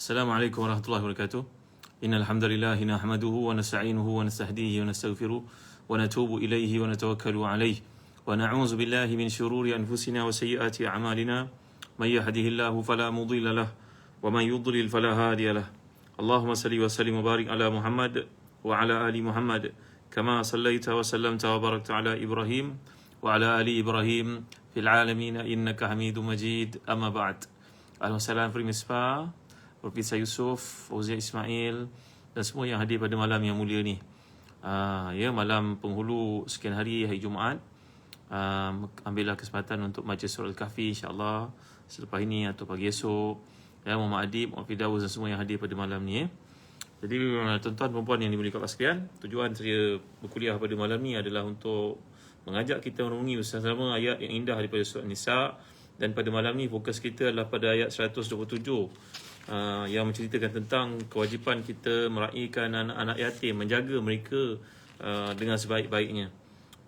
السلام عليكم ورحمة الله وبركاته. إن الحمد لله نحمده ونستعينه ونستهديه ونستغفره ونتوب إليه ونتوكل عليه ونعوذ بالله من شرور أنفسنا وسيئات أعمالنا من يهده الله فلا مضل له ومن يضلل فلا هادي له. اللهم صل وسلم وبارك على محمد وعلى آل محمد كما صليت وسلمت وباركت على إبراهيم وعلى آل إبراهيم في العالمين إنك حميد مجيد. أما بعد. Ahlan wa sahlan Fri Misbah, Profesor Yusof, Fauzia Ismail dan semua yang hadir pada malam yang mulia ni. Malam penghulu sekian hari Jumaat. Ambillah kesempatan untuk baca surah Al-Kahfi insya-Allah selepas ini atau pagi esok. Muhammad Adib, Muhammad Firdaus dan semua yang hadir pada malam ni. Jadi tuan-tuan dan puan yang dimuliakan Allah sekalian, tujuan saya berkuliah pada malam ni adalah untuk mengajak kita merenungi bersama-sama ayat yang indah daripada surah Nisa. Dan pada malam ni fokus kita adalah pada ayat 127 yang menceritakan tentang kewajipan kita meraihkan anak-anak yatim, menjaga mereka dengan sebaik-baiknya.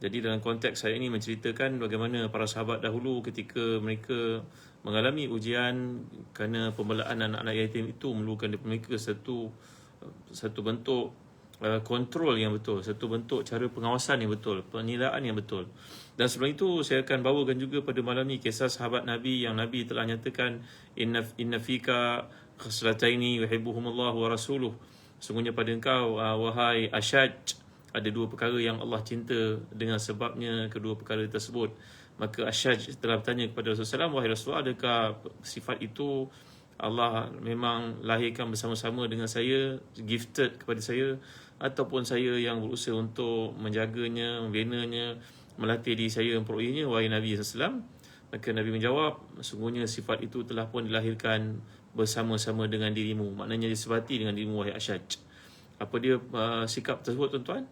Jadi dalam konteks ayat ini menceritakan bagaimana para sahabat dahulu ketika mereka mengalami ujian kerana pembelaan anak-anak yatim itu memerlukan daripada mereka satu bentuk kontrol yang betul, satu bentuk cara pengawasan yang betul, penilaian yang betul. Dan sebelum itu saya akan bawakan juga pada malam ni kisah sahabat Nabi yang Nabi telah nyatakan inna fika khaslataini yuhibbuhumullahu wa rasuluh. Sungguhnya pada engkau wahai Ashaj, ada dua perkara yang Allah cinta dengan sebabnya kedua perkara tersebut. Maka Ashaj telah bertanya kepada Rasulullah SAW, wahai Rasulullah, adakah sifat itu Allah memang lahirkan bersama-sama dengan saya, gifted kepada saya, ataupun saya yang berusaha untuk menjaganya, membinanya, melatih diri saya memperolehinya, wahai Nabi SAW? Maka Nabi menjawab, sungguhnya sifat itu telah pun dilahirkan bersama-sama dengan dirimu. Maknanya disebati dengan dirimu, wahai Ashaj. Apa dia sikap tersebut, tuan-tuan?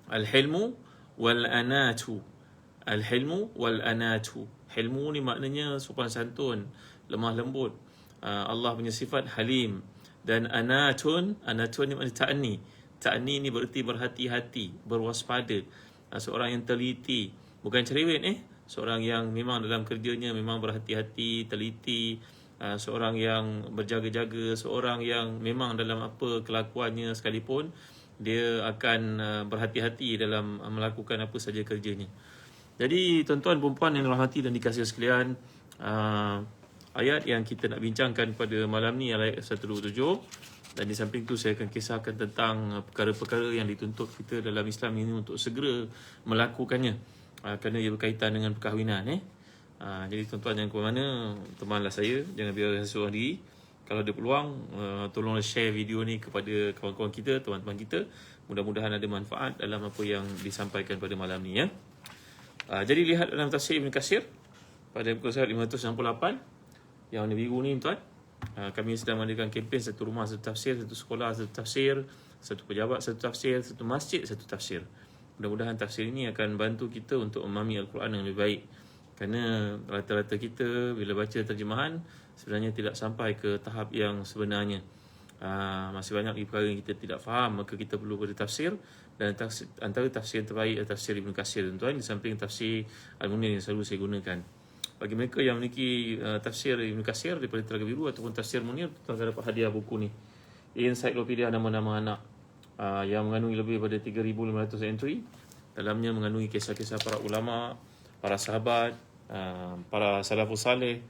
Al-hilmu wal-anatu. Al-hilmu wal-anatu. Hilmu ni maknanya sopan santun, lemah lembut. Allah punya sifat halim. Dan anatun ni maknanya ta'ni. Ta'ni ni bererti berhati-hati, berwaspada. Seorang yang teliti, bukan cerewet seorang yang memang dalam kerjanya memang berhati-hati, teliti, seorang yang berjaga-jaga, seorang yang memang dalam apa kelakuannya sekalipun dia akan berhati-hati dalam melakukan apa saja kerjanya. Jadi tuan-tuan dan puan yang dirahmati dan dikasihi sekalian, ayat yang kita nak bincangkan pada malam ni adalah ayat 127. Dan di samping tu saya akan kisahkan tentang perkara-perkara yang dituntut kita dalam Islam ini untuk segera melakukannya, kerana ia berkaitan dengan perkahwinan. Jadi tuan-tuan yang ke mana, temanlah saya, jangan biarkan seorang diri. Kalau ada peluang, tolonglah share video ni kepada kawan-kawan kita, teman-teman kita. Mudah-mudahan ada manfaat dalam apa yang disampaikan pada malam ni. Jadi lihat dalam tafsir Ibn Katsir pada muka surat 568 yang warna biru ni, tuan. Kami sedang mengadakan kempen satu rumah satu tafsir, satu sekolah satu tafsir, satu pejabat satu tafsir, satu masjid satu tafsir. Mudah-mudahan tafsir ini akan bantu kita untuk memahami Al-Quran yang lebih baik. Kerana rata-rata kita bila baca terjemahan sebenarnya tidak sampai ke tahap yang sebenarnya. Masih banyak lagi perkara yang kita tidak faham, maka kita perlu pada tafsir. Dan antara tafsir yang terbaik adalah tafsir Ibn Katsir, tuan-tuan, di samping tafsir Al-Munir yang selalu saya gunakan. Bagi mereka yang memiliki tafsir Ibn Katsir daripada Telaga Biru ataupun tafsir Munir, tuan akan dapat hadiah buku ni, Ensiklopedia Nama-Nama Anak, yang mengandungi lebih daripada 3,500 entry. Dalamnya mengandungi kisah-kisah para ulama, para sahabat, para salafus salih,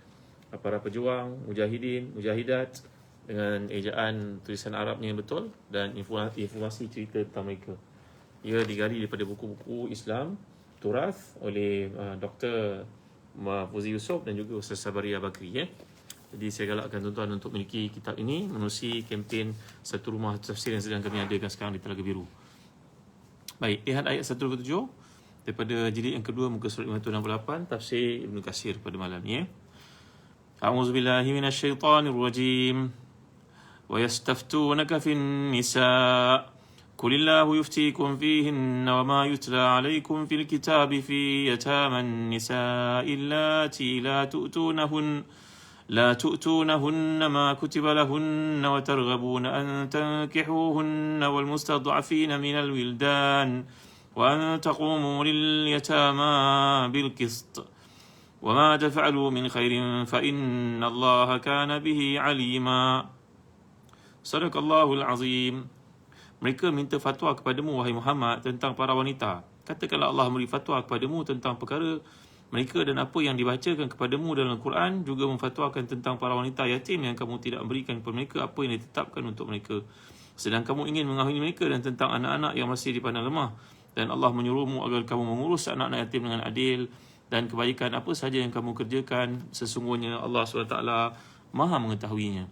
para pejuang, mujahidin, mujahidat, dengan ejaan tulisan Arabnya yang betul dan informasi cerita tentang mereka. Ia digali daripada buku-buku Islam Turath oleh Dr. Fauzi Yusof dan juga Ustaz Sabaria Bakri. Jadi saya galakkan tuan-tuan untuk memiliki kitab ini menerusi kempen satu rumah tafsir yang sedang kami adakan sekarang di Telaga Biru. Baik, lihat ayat 127 daripada jilid yang kedua muka surat 568 tafsir Ibn Katsir pada malam ni. A'udzubillahi minasyaitonir rajim. Wa yastaftunaka fin nisa' قل الله يفتيكم فيهن وما يتلى عليكم في الكتاب في يتامى النساء اللاتي لا تؤتونهن ما كتب لهن وترغبون أن تنكحوهن والمستضعفين من الولدان وأن تقوموا لليتامى بالقسط وما تفعلوا من خير فإن الله كان به عليما. Sadaqallahul azim. Mereka minta fatwa kepadamu, wahai Muhammad, tentang para wanita. Katakanlah Allah memberi fatwa kepadamu tentang perkara mereka dan apa yang dibacakan kepadamu dalam Al-Quran, juga memfatwakan tentang para wanita yatim yang kamu tidak berikan kepada mereka apa yang ditetapkan untuk mereka. Sedang kamu ingin mengahwini mereka, dan tentang anak-anak yang masih dipandang lemah. Dan Allah menyuruhmu agar kamu mengurus anak-anak yatim dengan adil, dan kebaikan apa saja yang kamu kerjakan, sesungguhnya Allah SWT Maha mengetahuinya.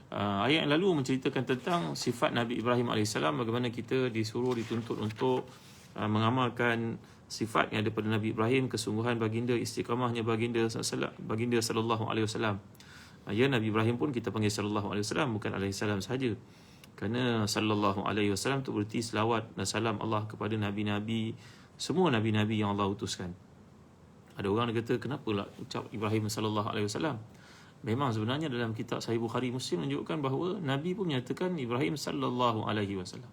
Ayat yang lalu menceritakan tentang sifat Nabi Ibrahim AS, bagaimana kita disuruh, dituntut untuk mengamalkan sifat yang daripada Nabi Ibrahim, kesungguhan baginda, istiqamahnya baginda sallallahu alaihi wasallam. Ya, Nabi Ibrahim pun kita panggil sallallahu alaihi wasallam, bukan alaihi salam sahaja. Kerana sallallahu alaihi wasallam itu berarti selawat dan salam Allah kepada nabi-nabi, semua nabi-nabi yang Allah utuskan. Ada orang yang kata, kenapa lah ucap Ibrahim sallallahu alaihi wasallam? Memang sebenarnya dalam kitab Sahih Bukhari Muslim menunjukkan bahawa Nabi pun menyatakan Ibrahim sallallahu alaihi wasallam.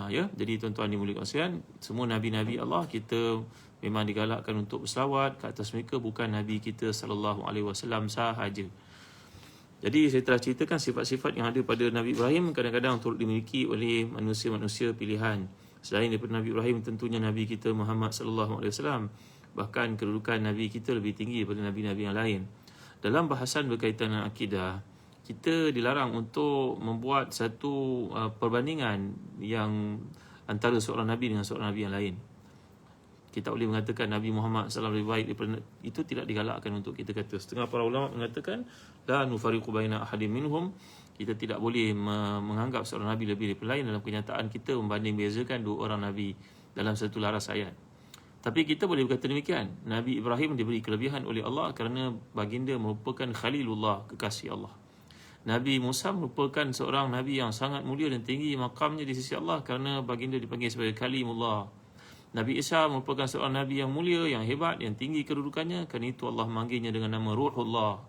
Ya, jadi tuan-tuan dimuliakan sekalian, semua nabi-nabi Allah kita memang digalakkan untuk berselawat ke atas mereka, bukan Nabi kita sallallahu alaihi wasallam sahaja. Jadi saya telah ceritakan sifat-sifat yang ada pada Nabi Ibrahim kadang-kadang turut dimiliki oleh manusia-manusia pilihan. Selain daripada Nabi Ibrahim, tentunya Nabi kita Muhammad sallallahu alaihi wasallam, bahkan kedudukan Nabi kita lebih tinggi daripada nabi-nabi yang lain. Dalam bahasan berkaitan dengan akidah, kita dilarang untuk membuat satu perbandingan yang antara seorang Nabi dengan seorang Nabi yang lain. Kita boleh mengatakan Nabi Muhammad SAW lebih baik daripada, itu tidak digalakkan untuk kita kata. Setengah para ulama mengatakan la nufariqu baina ahadin minhum, kita tidak boleh menganggap seorang Nabi lebih daripada lain. Dalam kenyataan kita membanding bezakan dua orang Nabi dalam satu laras ayat. Tapi kita boleh berkata demikian, Nabi Ibrahim diberi kelebihan oleh Allah kerana baginda merupakan Khalilullah, kekasih Allah. Nabi Musa merupakan seorang Nabi yang sangat mulia dan tinggi makamnya di sisi Allah kerana baginda dipanggil sebagai Kalimullah. Nabi Isa merupakan seorang Nabi yang mulia, yang hebat, yang tinggi kedudukannya, kerana itu Allah memanggilnya dengan nama Ruhullah.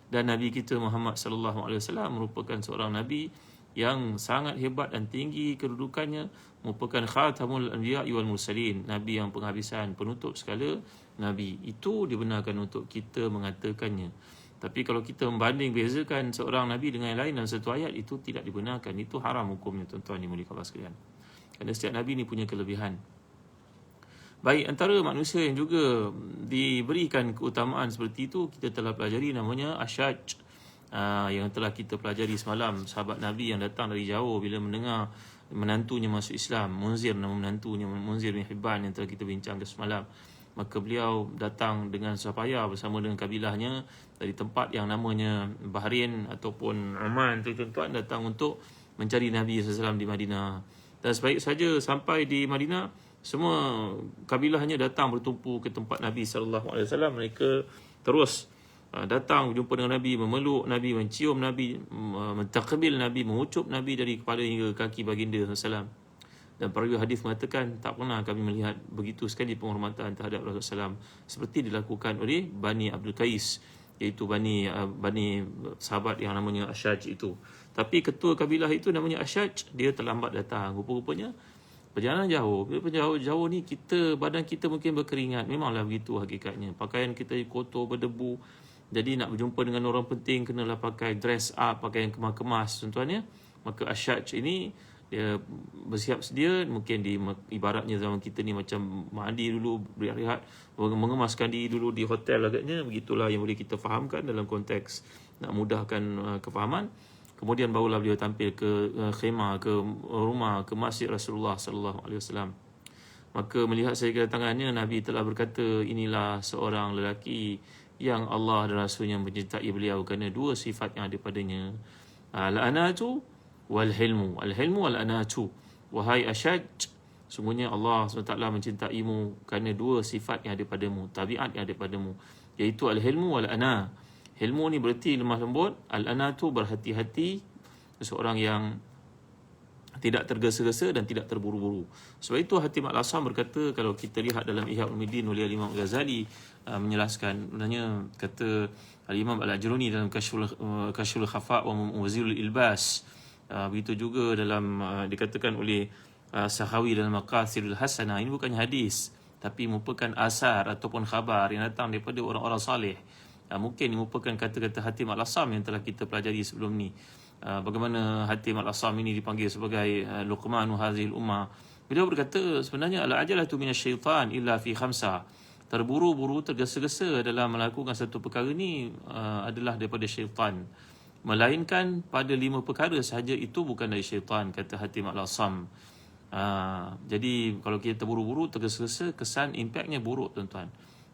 Dan Nabi kita Muhammad SAW merupakan seorang Nabi yang sangat hebat dan tinggi kedudukannya, merupakan Khatamul Anbiya wal Mursalin, Nabi yang penghabisan, penutup segala Nabi. Itu dibenarkan untuk kita mengatakannya. Tapi kalau kita membanding bezakan seorang Nabi dengan yang lain dalam satu ayat, itu tidak dibenarkan. Itu haram hukumnya, tuan-tuan dimuliakan Allah sekalian. Kerana setiap Nabi ni punya kelebihan. Baik, antara manusia yang juga diberikan keutamaan seperti itu, kita telah pelajari namanya Ashaj. Yang telah kita pelajari semalam, sahabat Nabi yang datang dari jauh bila mendengar menantunya masuk Islam. Munzir, nama menantunya Munzir bin Hibban yang telah kita bincangkan semalam. Maka beliau datang dengan susah payah bersama dengan kabilahnya dari tempat yang namanya Bahrain ataupun Oman tu, tuan-tuan, datang untuk mencari Nabi SAW di Madinah. Dan sebaik saja sampai di Madinah, semua kabilahnya datang bertumpu ke tempat Nabi SAW. Mereka terus datang berjumpa dengan Nabi, memeluk Nabi, mencium Nabi, mentaqbil Nabi, mengucup Nabi dari kepala hingga kaki baginda SAW. Dan perawi hadis mengatakan, tak pernah kami melihat begitu sekali penghormatan terhadap Rasulullah SAW seperti dilakukan oleh Bani Abdul Qais, iaitu Bani sahabat yang namanya Ashaj itu. Tapi ketua kabilah itu namanya Ashaj, dia terlambat datang. Rupa-rupanya perjalanan jauh. Bila jauh ni badan kita mungkin berkeringat. Memanglah begitu hakikatnya. Pakaian kita kotor, berdebu. Jadi nak berjumpa dengan orang penting kenalah pakai dress up, pakai yang kemas-kemas, tuan-tuan ya. Maka Ashaj ini dia bersiap sedia, mungkin ibaratnya zaman kita ni macam mandi dulu, berehat, mengemaskan diri dulu di hotel agaknya. Begitulah yang boleh kita fahamkan dalam konteks nak mudahkan kefahaman. Kemudian barulah beliau tampil ke khemah, ke rumah, ke masjid Rasulullah sallallahu alaihi wasallam. Maka melihat saya kedatangannya, Nabi telah berkata, inilah seorang lelaki yang Allah dan Rasulnya mencintai beliau kerana dua sifat yang ada padanya, al-anatu wal hilmu. Al-hilmu wal anatu. Wahai Ashaj, sungguhnya Allah SWT mencintaimu kerana dua sifat yang ada padamu, tabiat yang ada padamu, iaitu al-hilmu wal ana. Hilmu ni berarti lemah lembut, al-anatu berhati-hati, seorang yang tidak tergesa-gesa dan tidak terburu-buru. Sebab itu Hatim Al-Asam berkata, kalau kita lihat dalam Ihya Ulumuddin oleh Imam Ghazali menjelaskan, sebenarnya kata Al-Imam Al-Ajruni dalam Kashful Khafa wa Muzilul Ilbas, begitu juga dalam dikatakan oleh Sahawi dalam Maqasidul Hasanah. Ini bukannya hadis, tapi merupakan asar ataupun khabar yang datang daripada orang-orang salih. Mungkin merupakan kata-kata Hatim Al-Assam yang telah kita pelajari sebelum ni. Bagaimana Hatim Al-Assam ini dipanggil sebagai Luqmanu hazil ummah. Beliau berkata sebenarnya al-ajalatu minasyaitan illa fi khamsa. Terburu-buru, tergesa-gesa dalam melakukan satu perkara ni adalah daripada syaitan. Melainkan pada 5 perkara sahaja itu bukan dari syaitan, kata Hatim Al-Assam. Jadi kalau kita terburu-buru, tergesa-gesa, kesan impaknya buruk tuan-tuan.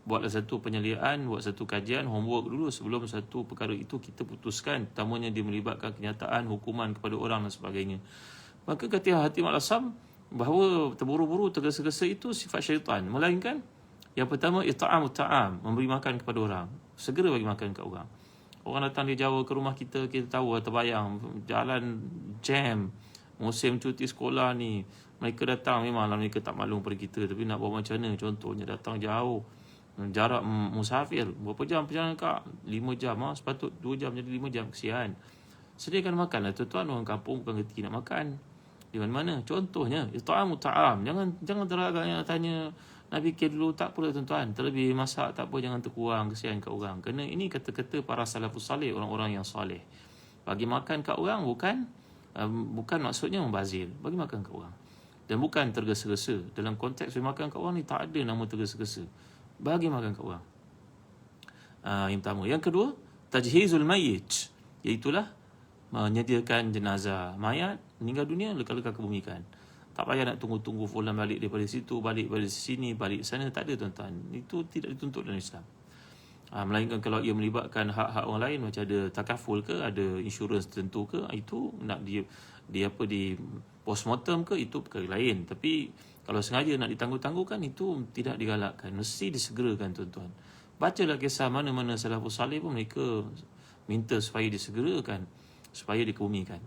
Buatlah satu penyeliaan, buat satu kajian, homework dulu sebelum satu perkara itu kita putuskan. Terutamanya dia melibatkan kenyataan, hukuman kepada orang dan sebagainya. Maka kata Hatim Al-Assam bahawa terburu-buru, tergesa-gesa itu sifat syaitan. Melainkan yang pertama, it'amut ta'am, memberi makan kepada orang. Segera bagi makan kepada orang. Orang datang dari Jawa ke rumah kita, kita tahu, terbayang jalan jam, musim cuti sekolah ni. Mereka datang, memanglah mereka tak maklum pada kita, tapi nak buat macam mana? Contohnya datang jauh, jarak musafir, berapa jam perjalanan kak? 5 jam, sepatut 2 jam jadi 5 jam, kesian. Sediakan makan lah tuan-tuan, orang kampung bukan kerti nak makan. Di mana-mana. Contohnya, it'amu ta'am. Jangan teragak yang tanya, nak fikir dulu, tak apa tuan-tuan. Terlebih masak, tak apa, jangan terkurang, kesian kat orang. Kerana ini kata-kata para salafus salih, orang-orang yang salih. Bagi makan kat orang bukan maksudnya membazir. Bagi makan kat orang. Dan bukan tergesa-gesa. Dalam konteks bagi makan kat orang ni, tak ada nama tergesa-gesa. Bagi makan kat orang. Yang pertama. Yang kedua, tajhizul mayyit. Iaitulah menyediakan jenazah mayat, meninggal dunia, leka-leka kebumikan. Tak payah nak tunggu-tunggu fulan balik daripada situ, balik dari sini, balik sana. Tak ada tuan-tuan. Itu tidak dituntut dalam Islam. Melainkan kalau ia melibatkan hak-hak orang lain, macam ada takaful ke, ada insurans tertentu ke, itu nak di postmortem ke, itu perkara lain. Tapi kalau sengaja nak ditangguh-tangguhkan, itu tidak digalakkan. Mesti disegerakan tuan-tuan. Bacalah kisah mana-mana salafus salih pun mereka minta supaya disegerakan, supaya dikebumikan.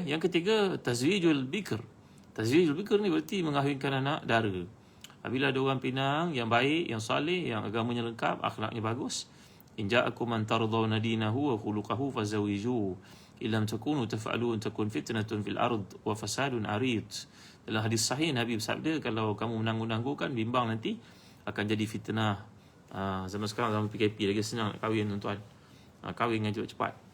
Yang ketiga, tazwijul bikr. Tazwijul bikr ni berarti mengahwinkan anak dara. Apabila ada orang pinang yang baik, yang saleh, yang agamanya lengkap, akhlaknya bagus, in ja'akum man tardawna dinahu wa khuluquhu fazawiju. Illam takunu taf'alun takun fitnatun fil ard wa fasadun arid. Dalam hadis sahih Nabi bersabda, kalau kamu menangguh-nangguhkan, bimbang nanti akan jadi fitnah. Zaman sekarang, zaman PKP, lagi senang nak kahwin tuan-tuan. Kahwin dengan cepat-cepat.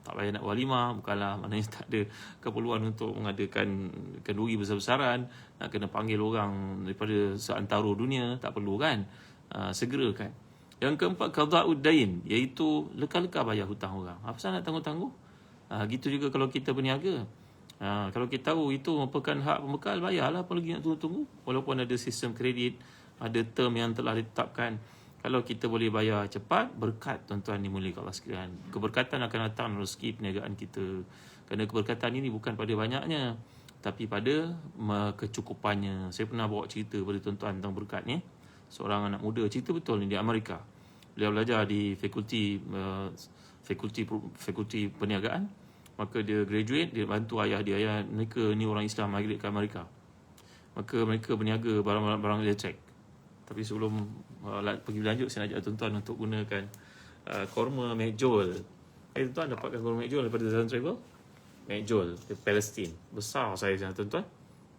Tak payah nak walimah, bukanlah maknanya tak ada keperluan untuk mengadakan kenduri besar-besaran, nak kena panggil orang daripada seantero dunia, tak perlu kan. Segerakan. Yang keempat, qada'ud dain, iaitu leka-leka bayar hutang orang. Apa pasal nak tangguh-tangguh? Gitu juga kalau kita berniaga. Kalau kita tahu itu merupakan hak pembekal, bayarlah, apa lagi nak tunggu-tunggu. Walaupun ada sistem kredit, ada term yang telah ditetapkan. Kalau kita boleh bayar cepat, berkat tuan-tuan dimulakan Allah sekalian. Keberkatan akan datang dalam rezeki perniagaan kita. Kerana keberkatan ini bukan pada banyaknya, tapi pada kecukupannya. Saya pernah bawa cerita pada tuan-tuan tentang berkat ni. Seorang anak muda, cerita betul ni, di Amerika. Beliau belajar di fakulti perniagaan. Maka dia graduate, dia bantu ayah dia. Ayah mereka ni orang Islam, migrate ke Amerika. Maka mereka berniaga barang-barang elektrik. Tapi sebelum pergi berlanjut, saya nak ajak tuan-tuan untuk gunakan korma McJoel. Tuan-tuan dapatkan korma McJoel daripada Zatan Travel. McJoel di Palestin. Besar saiznya tuan-tuan.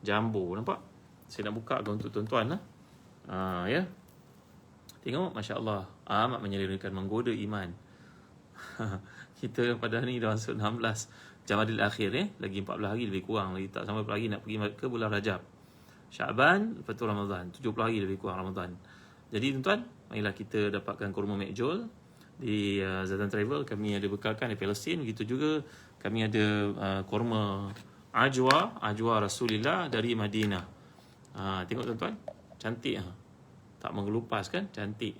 Jumbo, nampak? Saya nak buka untuk tuan-tuan lah. Ya. Tengok, Masya Allah. Amat menyelerakan, menggoda iman. Kita pada hari ni dah masuk 16 Jamadil Akhir, lagi 14 hari lebih kurang, lagi tak sampai lagi nak pergi ke bulan Rajab, Syaban, lepas tu Ramadan, 70 hari lebih kurang Ramadan. Jadi tuan-tuan, marilah kita dapatkan kurma McJoel di Zatan Travel. Kami ada bekalkan di Palestin. Begitu juga kami ada kurma Ajwa Rasulillah dari Madinah. Tengok tuan-tuan, cantik, tak mengelupas kan, cantik.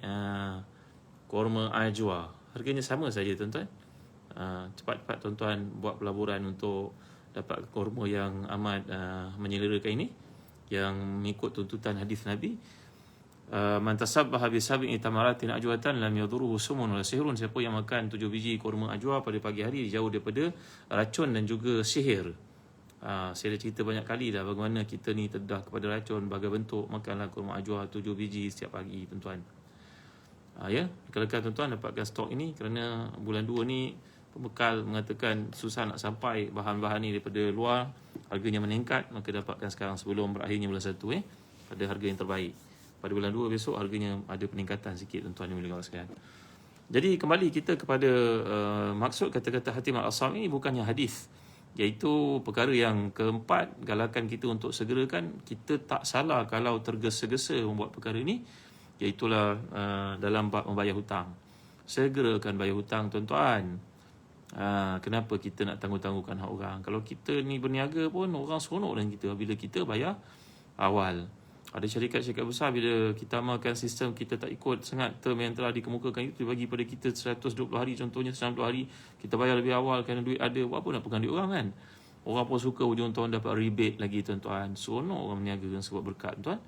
Kurma Ajwa, harganya sama saja tuan-tuan. Cepat-cepat tuan-tuan buat pelaburan untuk dapat kurma yang amat menyelerakan ini, yang mengikut tuntutan hadis Nabi. Man tasabbaha bi sab'i tamaratin ajwatan lam yadurruhu sumun wala sihrun. Siapa yang makan 7 biji kurma ajwa pada pagi hari, jauh daripada racun dan juga sihir. Saya dah cerita banyak kali dah bagaimana kita ni terdedah kepada racun berbagai bentuk. Makanlah kurma ajwa 7 biji setiap pagi tuan-tuan. Ya, lekas-lekas tuan-tuan dapatkan stok ini, kerana bulan 2 ni pembekal mengatakan susah nak sampai bahan-bahan ni daripada luar, harganya meningkat. Maka dapatkan sekarang sebelum berakhirnya bulan 1. pada harga yang terbaik. Pada bulan 2 besok harganya ada peningkatan sikit tuan-tuan yang boleh sekalian. Jadi kembali kita kepada maksud kata-kata Hatim Al-Asam ini bukannya hadis, iaitu perkara yang keempat, galakan kita untuk segerakan. Kita tak salah kalau tergesa-gesa membuat perkara ini, iaitulah dalam bab membayar hutang. Segerakan bayar hutang tuan-tuan. Kenapa kita nak tangguh-tangguhkan hak orang? Kalau kita ni berniaga pun orang seronok dengan kita bila kita bayar awal. Ada syarikat-syarikat besar bila kita amalkan sistem, kita tak ikut sangat term yang telah dikemukakan itu, bagi pada kita 120 hari contohnya, 90 hari kita bayar lebih awal kerana duit ada. Buat apa nak pegang duit orang kan? Orang pun suka hujung tahun dapat rebate lagi tuan-tuan. Seronok orang berniaga dengan sebab berkat tuan.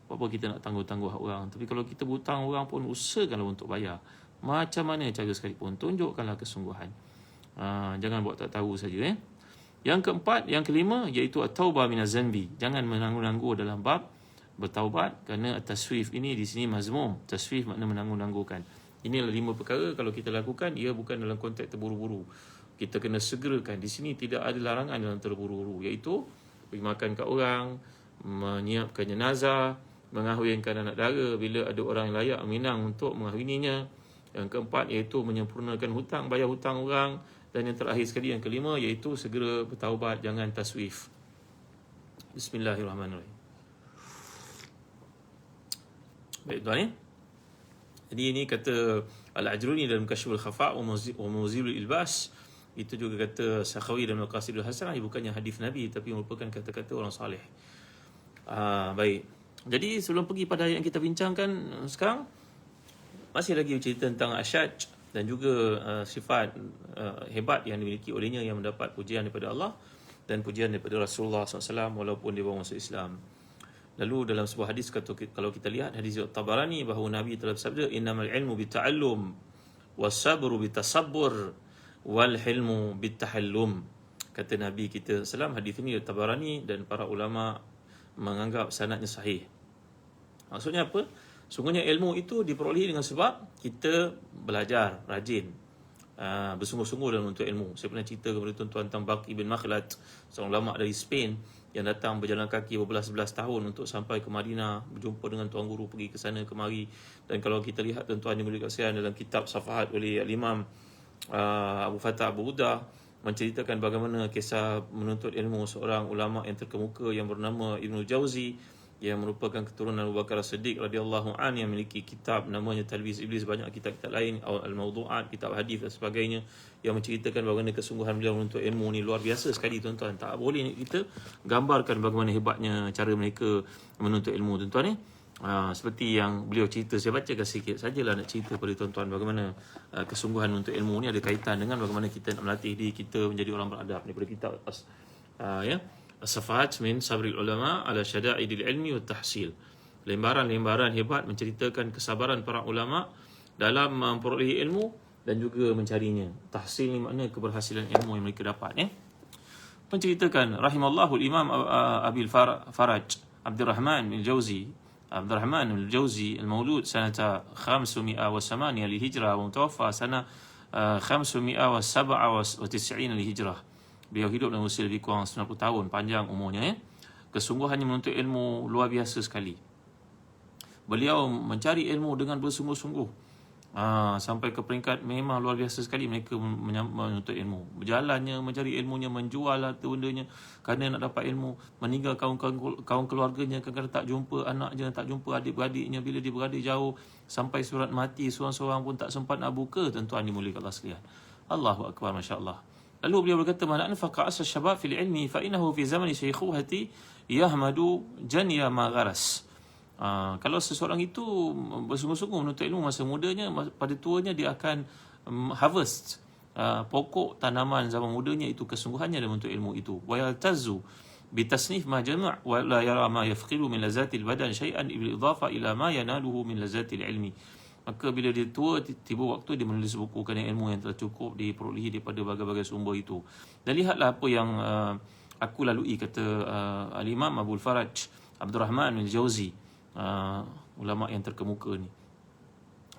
Buat apa kita nak tangguh-tangguh hak orang? Tapi kalau kita berhutang orang pun usahakanlah untuk bayar. Macam mana cara sekalipun, tunjukkanlah kesungguhan. Jangan buat tak tahu saja. Yang keempat, yang kelima, iaitu at-taubah minaz zanbi. Jangan menangguh-nangguh dalam bab bertaubat, kerana taswif ini di sini mazmum. Taswif makna menangguh-nangguhkan. Inilah 5 perkara kalau kita lakukan, ia bukan dalam konteks terburu-buru. Kita kena segerakan. Di sini tidak ada larangan dalam terburu-buru, iaitu beri makan kat orang, menyiapkan jenazah, mengahwinkan anak dara bila ada orang yang layak minang untuk mengahwininya. Yang keempat iaitu menyempurnakan hutang, bayar hutang orang. Dan yang terakhir sekali, yang kelima, iaitu segera bertaubat, jangan taswif. Bismillahirrahmanirrahim. Baik tuan ya. Jadi ini kata Al-Ajruni dalam Kashful Khafa' wa Muzilul Ilbas. Itu juga kata Sakhawi dalam Maqasidul Hasanah. Bukannya hadis Nabi, tapi merupakan kata-kata orang salih. Baik. Jadi sebelum pergi pada ayat yang kita bincangkan sekarang, masih lagi bercerita tentang Asyaj dan juga sifat hebat yang dimiliki olehnya, yang mendapat pujian daripada Allah dan pujian daripada Rasulullah SAW walaupun dia baru masuk Islam. Lalu dalam sebuah hadis, kalau kita lihat hadis Tabarani, bahawa Nabi telah bersabda, innamal ilmu bita'allum wasabru bitasabbur wal hilmu bitahallum. Kata Nabi kita SAW. Hadis ini Tabarani dan para ulama menganggap sanadnya sahih. Maksudnya apa? Sungguhnya ilmu itu diperolehi dengan sebab kita belajar, rajin, bersungguh-sungguh dalam menuntut ilmu. Saya pernah cerita kepada tuan-tuan tentang Baqi bin Makhlad, seorang ulama dari Spain yang datang berjalan kaki berbelas-belas tahun untuk sampai ke Madinah, berjumpa dengan tuan guru, pergi ke sana kemari. Dan kalau kita lihat tuan-tuan yang boleh kasihan dalam kitab Safahat oleh Al-Imam Abu Fatah Abu Udah, menceritakan bagaimana kisah menuntut ilmu seorang ulama yang terkemuka yang bernama Ibnu Jauzi, yang merupakan keturunan Abu Bakar As-Siddiq radhiyallahu anhu, yang memiliki kitab namanya Talbis Iblis, banyak kitab-kitab lain, Al-Mawdu'at, kitab hadis dan sebagainya, yang menceritakan bagaimana kesungguhan beliau menuntut ilmu ni luar biasa sekali tuan-tuan. Tak boleh kita gambarkan bagaimana hebatnya cara mereka menuntut ilmu tuan-tuan ni. Seperti yang beliau cerita, saya bacakan sikit sajalah nak cerita pada tuan-tuan bagaimana kesungguhan menuntut ilmu ni ada kaitan dengan bagaimana kita nak melatih diri kita menjadi orang beradab, daripada kitab As-Safahat min Sabril Ulama ala Syada'idil Ilmi wa Tahsil. Lembaran-lembaran hebat menceritakan kesabaran para ulama dalam memperoleh ilmu dan juga mencarinya. Tahsil ni makna keberhasilan ilmu yang mereka dapat. Menceritakan rahimallahu al-Imam Abil Faraj Abdurrahman bin Jauzi al-Maulud sanata 508 lil-Hijrah wa mutawaffa sana 597 lil-Hijrah. Beliau hidup dalam usia lebih kurang 90 tahun, panjang umurnya. Kesungguhannya menuntut ilmu luar biasa sekali. Beliau mencari ilmu dengan bersungguh-sungguh. Sampai ke peringkat memang luar biasa sekali mereka menuntut ilmu. Berjalannya mencari ilmunya, menjual harta bendanya kerana nak dapat ilmu, meninggal kaum keluarganya, kadang-kadang tak jumpa anaknya, tak jumpa adik-beradiknya bila dia berada jauh, sampai surat mati seorang-seorang pun tak sempat nak buka. Tuan-tuan dimuliakan Allah sekalian. Allahu akbar, masya-Allah. Lalu beliau berkata, man anfaqa asal syabab fil ilmi fa innahu fi zamani shaykhuhati yahmadu janya ma gharas. Kalau seseorang itu bersungguh-sungguh menuntut ilmu masa mudanya, pada tuanya dia akan harvest pokok tanaman zaman mudanya itu, kesungguhannya dalam menuntut ilmu itu. Wa yaltazu bi tasnif ma jama' wa la yara ma yafqiru min lazatil badan syai'an bil idafa ila ma yanaluhu min lazatil ilmi. Maka bila dia tua, tiba waktu dia menulis buku kerana ilmu yang telah cukup diperolehi daripada berbagai-bagai sumber itu. Dan lihatlah apa yang aku lalui, kata Al-Imam Abul Faraj Abdurrahman bin Jauzi, ulama yang terkemuka ni.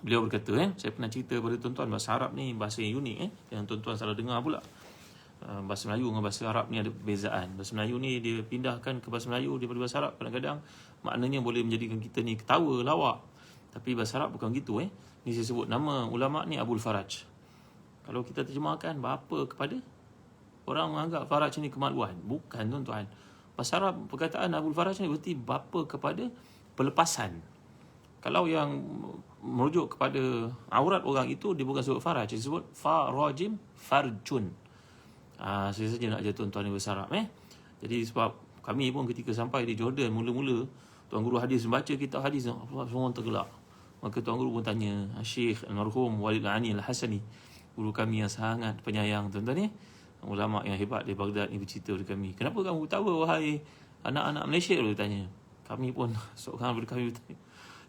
Beliau berkata, saya pernah cerita pada tuan-tuan, bahasa Arab ni bahasa yang unik, yang tuan-tuan salah dengar pula. bahasa Melayu dengan bahasa Arab ni ada perbezaan. Bahasa Melayu ni dia pindahkan ke bahasa Melayu daripada bahasa Arab, kadang-kadang maknanya boleh menjadikan kita ni ketawa, lawak. Tapi bahasa Arab bukan gitu. Ni saya sebut nama ulama ni Abul Faraj. Kalau kita terjemahkan, bapa kepada, orang menganggap Faraj ni kemaluan. Bukan tuan-tuan. Bahasa Arab perkataan Abul Faraj ni berarti bapa kepada pelepasan. Kalau yang merujuk kepada aurat orang itu, dia bukan sebut faraj, dia sebut farajim, farjun. Saya saja nak ajar tuan-tuan yang bahasa Arab. Jadi sebab kami pun ketika sampai di Jordan, mula-mula tuan guru hadis membaca kitab hadis, semua tergelak. Maka tuan guru pun tanya Syekh Almarhum Walid Al-Ani Al-Hasani, guru kami yang sangat penyayang tuan-tuan ni, ulama yang hebat di Baghdad ni, bercerita kepada kami, kenapa kamu ketawa wahai anak-anak Malaysia? Dia tanya. Kami pun seorang daripada kami bertanya,